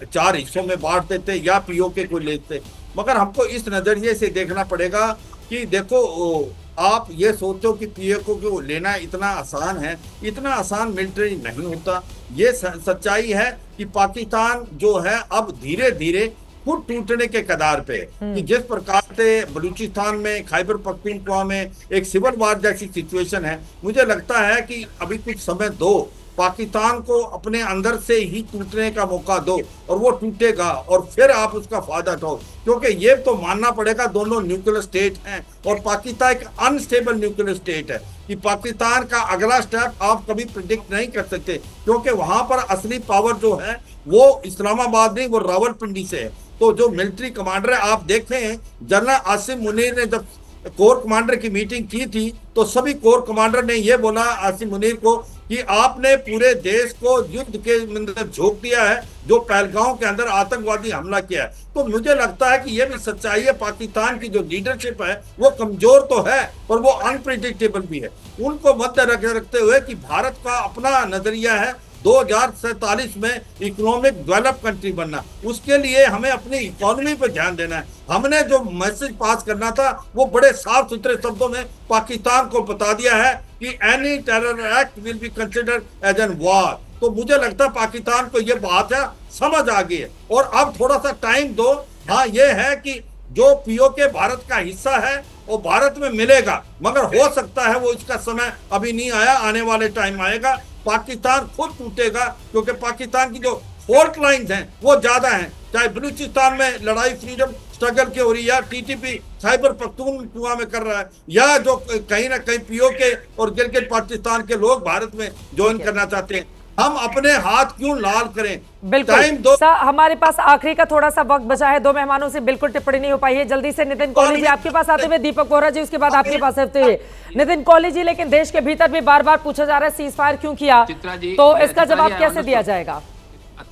4 हिस्सों में बांट देते या पीओके को लेते? मगर हमको इस नजरिए से देखना पड़ेगा कि देखो, आप ये सोचो कि पीओके को लेना इतना आसान है, इतना आसान मिलिट्री नहीं होता। ये सच्चाई है कि पाकिस्तान जो है अब धीरे धीरे खुद टूटने के कगार पे, कि जिस प्रकार से बलूचिस्तान में, खैबर पख्तूनख्वा में एक सिविल वार जैसी सिचुएशन है, मुझे लगता है कि अभी कुछ समय दो, पाकिस्तान को अपने अंदर से ही टूटने का मौका दो, और वो टूटेगा और फिर आप उसका फायदा उठाओ। क्योंकि ये तो मानना पड़ेगा दोनों न्यूक्लियर स्टेट हैं, और पाकिस्तान एक अनस्टेबल न्यूक्लियर स्टेट है, कि पाकिस्तान का अगला स्टेप आप कभी प्रिडिक्ट नहीं कर सकते, क्योंकि वहां पर असली पावर जो है वो इस्लामाबाद नहीं, वो रावलपिंडी से है। तो जो मिलिट्री कमांडर है, आप देखें जनरल आसिम मुनीर ने जब कोर कमांडर की मीटिंग की थी तो सभी कोर कमांडर ने यह बोला आसिम मुनीर को कि आपने पूरे देश को युद्ध के अंदर झोंक दिया है, जो पहलगांव के अंदर आतंकवादी हमला किया है। तो मुझे लगता है कि यह भी सच्चाई है, पाकिस्तान की जो लीडरशिप है वो कमजोर तो है पर वो अनप्रिडिक्टेबल भी है। उनको मद्दे रखते हुए कि भारत का अपना नजरिया है 2047 में इकोनॉमिक डेवलप कंट्री बनना, उसके लिए हमें अपनी इकोनॉमी पर ध्यान देना है। हमने जो मैसेज पास करना था वो बड़े साफ सुथरे शब्दों में पाकिस्तान को बता दिया है कि any terror act will be considered as an war. तो मुझे लगता है पाकिस्तान को ये बात है समझ आ गई है, और अब थोड़ा सा टाइम दो। हाँ, ये है कि जो पीओके भारत का हिस्सा है वो भारत में मिलेगा, मगर हो सकता है वो इसका समय अभी नहीं आया, आने वाले टाइम आएगा। पाकिस्तान खुद टूटेगा, क्योंकि पाकिस्तान की जो फॉल्ट लाइन्स हैं वो ज्यादा हैं, चाहे बलूचिस्तान में लड़ाई फ्रीडम स्ट्रगल की हो रही है, या टीटीपी खैबर पख्तूनख्वा में कर रहा है, या जो कहीं ना कहीं पीओके और गिलगित पाकिस्तान के लोग भारत में ज्वाइन करना चाहते हैं। हम अपने हाथ क्यों लाल करें? बिल्कुल टाइम दो। सर, हमारे पास आखिरी का थोड़ा सा वक्त बचा है, दो मेहमानों से बिल्कुल टिप्पणी नहीं हो पाई है। जल्दी से नितिन कोहली जी आपके पास आते हुए, दीपक वोरा जी उसके बाद आपके पास आते हुए। नितिन कोहली जी, लेकिन देश के भीतर भी बार बार पूछा जा रहा है सीज फायर क्यों किया, तो इसका जवाब कैसे दिया जाएगा?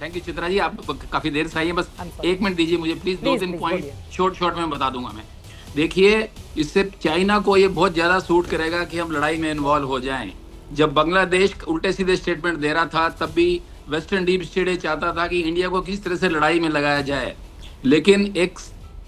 थैंक यू चित्रा जी, आप काफी देर से आई है, बस एक मिनट दीजिए मुझे प्लीज। 2-3 पॉइंट शॉर्ट में बता दूंगा मैं। देखिए, इससे चाइना को ये बहुत ज्यादा सूट करेगा कि हम लड़ाई में इन्वॉल्व हो जाएं। जब बांग्लादेश उल्टे सीधे स्टेटमेंट दे रहा था, तब भी वेस्टर्न डीप स्टेट ये चाहता था कि इंडिया को किस तरह से लड़ाई में लगाया जाए। लेकिन एक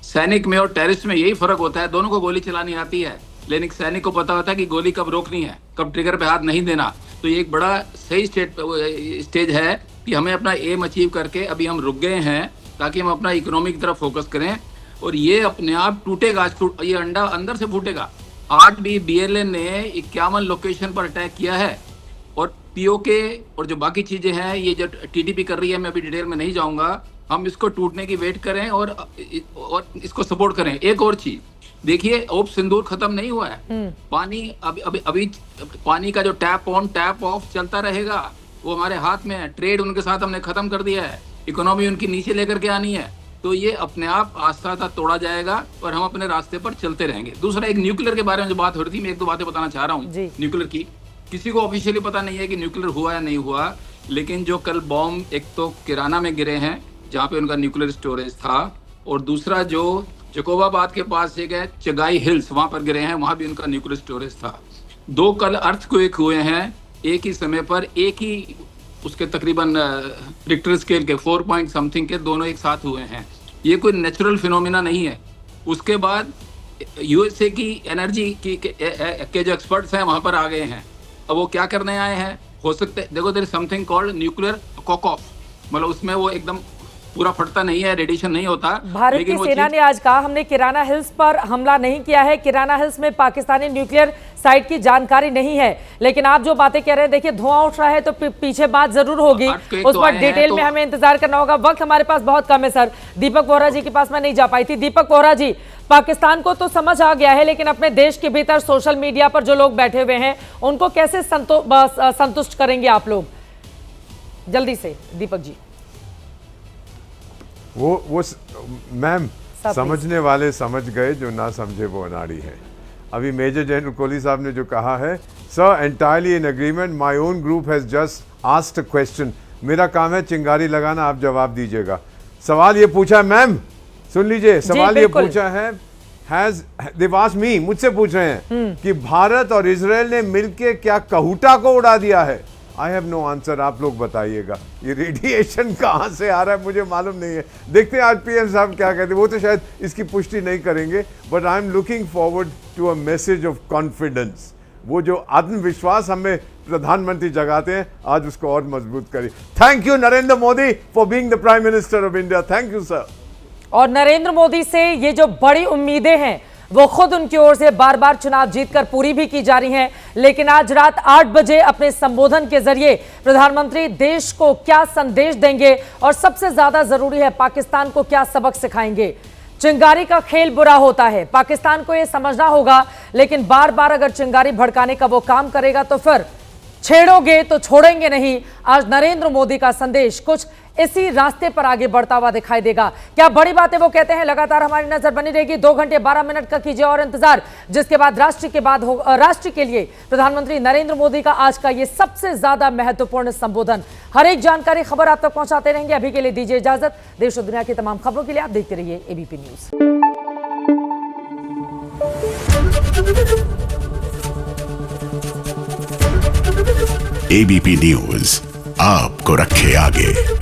सैनिक में और टेररिस्ट में यही फर्क होता है, दोनों को गोली चलानी आती है, लेकिन एक सैनिक को पता होता है कि गोली कब रोकनी है, कब ट्रिगर पे हाथ नहीं देना। तो ये एक बड़ा सही स्टेज है कि हमें अपना एम अचीव करके अभी हम रुक गए हैं, ताकि हम अपना इकोनॉमी की तरफ फोकस करें। और ये अपने आप टूटेगा, ये अंडा अंदर से फूटेगा। आज भी BLN ने 51 लोकेशन पर अटैक किया है, और POK और जो बाकी चीजें हैं, ये जो TTP कर रही है, मैं अभी डिटेल में नहीं जाऊंगा, हम इसको टूटने की वेट करें और इसको सपोर्ट करें। एक और चीज देखिए, ओप सिंदूर खत्म नहीं हुआ है। पानी अभी पानी का जो टैप ऑन टैप ऑफ चलता रहेगा, वो हमारे हाथ में है। ट्रेड उनके साथ हमने खत्म कर दिया है, इकोनॉमी उनकी नीचे लेकर के आनी है, तो ये अपने आप आस्ता आस्ता तोड़ा जाएगा और हम अपने रास्ते पर चलते रहेंगे। दूसरा, एक न्यूक्लियर के बारे में जो बात हो रही थी, मैं 1-2 बातें बताना चाह रहा हूँ न्यूक्लियर की। किसी को ऑफिशियली पता नहीं है कि न्यूक्लियर हुआ या नहीं हुआ, लेकिन जो कल बॉम्ब एक तो किराना में गिरे हैं जहाँ पे उनका न्यूक्लियर स्टोरेज था, और दूसरा जो जकोबाबाद के पास एक है चगाई हिल्स, वहां पर गिरे हैं, वहां भी उनका न्यूक्लियर स्टोरेज था। 2 कल अर्थक्वेक हुए हैं एक ही समय पर, एक ही उसके तकरीबन रिक्टर स्केल के 4 पॉइंट समथिंग के, दोनों एक साथ हुए हैं। ये कोई नेचुरल फिनोमिना नहीं है। उसके बाद USA की एनर्जी के जो एक्सपर्ट्स हैं वहां पर आ गए हैं। अब वो क्या करने आए हैं, हो सकते, देखो there is something called nuclear cock off, मतलब उसमें वो एकदम पूरा फटता नहीं है, रेडिएशन नहीं होता। भारत की सेना ने आज कहा, हमने किराना हिल्स पर हमला नहीं किया है, किराना हिल्स में पाकिस्तानी न्यूक्लियर साइट की जानकारी नहीं है। लेकिन आप जो बातें कह रहे हैं, देखिए धुआं उठ रहा है, तो पीछे बात जरूर होगी, उस पर डिटेल में हमें इंतजार करना होगा। वक्त हमारे पास बहुत कम है सर। दीपक वोरा जी के पास मैं नहीं जा पाई थी। दीपक वोरा जी, पाकिस्तान को तो समझ आ गया है, लेकिन अपने देश के भीतर सोशल मीडिया पर जो लोग बैठे हुए हैं, उनको कैसे संतुष्ट करेंगे आप लोग? जल्दी से दीपक जी। वो मैम, समझने वाले समझ गए, जो ना समझे वो अनाड़ी है। अभी मेजर जनरल कोहली साहब ने जो कहा है, sir entirely in agreement, my own group has just asked a question. मेरा काम है चिंगारी लगाना, आप जवाब दीजिएगा। सवाल ये पूछा है, मैम सुन लीजिए, सवाल ये पूछा है, they've asked me, मुझसे पूछ रहे हैं कि भारत और इजराइल ने मिलकर क्या कहूटा को उड़ा दिया है। आई हैव नो आंसर, आप लोग बताइएगा। ये रेडिएशन कहाँ से आ रहा है मुझे मालूम नहीं है। देखते हैं आज PM साहब क्या कहते हैं, वो तो शायद इसकी पुष्टि नहीं करेंगे, but I am looking forward to a message of confidence. वो जो आत्मविश्वास हमें प्रधानमंत्री जगाते हैं, आज उसको और मजबूत करिए। Thank you Narendra Modi for being the prime minister of India. Thank you sir. और नरेंद्र मोदी से ये जो बड़ी उम्मीदें हैं, वो खुद उनकी ओर से बार बार चुनाव जीतकर पूरी भी की जा रही हैं। लेकिन आज रात 8 बजे अपने संबोधन के जरिए प्रधानमंत्री देश को क्या संदेश देंगे, और सबसे ज्यादा जरूरी है पाकिस्तान को क्या सबक सिखाएंगे। चिंगारी का खेल बुरा होता है, पाकिस्तान को यह समझना होगा, लेकिन बार बार अगर चिंगारी भड़काने का वो काम करेगा तो फिर छेड़ोगे तो छोड़ेंगे नहीं। आज नरेंद्र मोदी का संदेश कुछ इसी रास्ते पर आगे बढ़ता हुआ दिखाई देगा। क्या बड़ी बातें वो कहते हैं, लगातार हमारी नजर बनी रहेगी। 2 घंटे 12 मिनट का कीजिए और इंतजार, जिसके बाद राष्ट्र के लिए प्रधानमंत्री नरेंद्र मोदी का आज का ये सबसे ज्यादा महत्वपूर्ण संबोधन। हर एक जानकारी, खबर आप तक पहुंचाते रहेंगे। अभी के लिए दीजिए इजाजत। देश और दुनिया की तमाम खबरों के लिए आप देखते रहिए ABP न्यूज। ABP न्यूज आपको रखे आगे।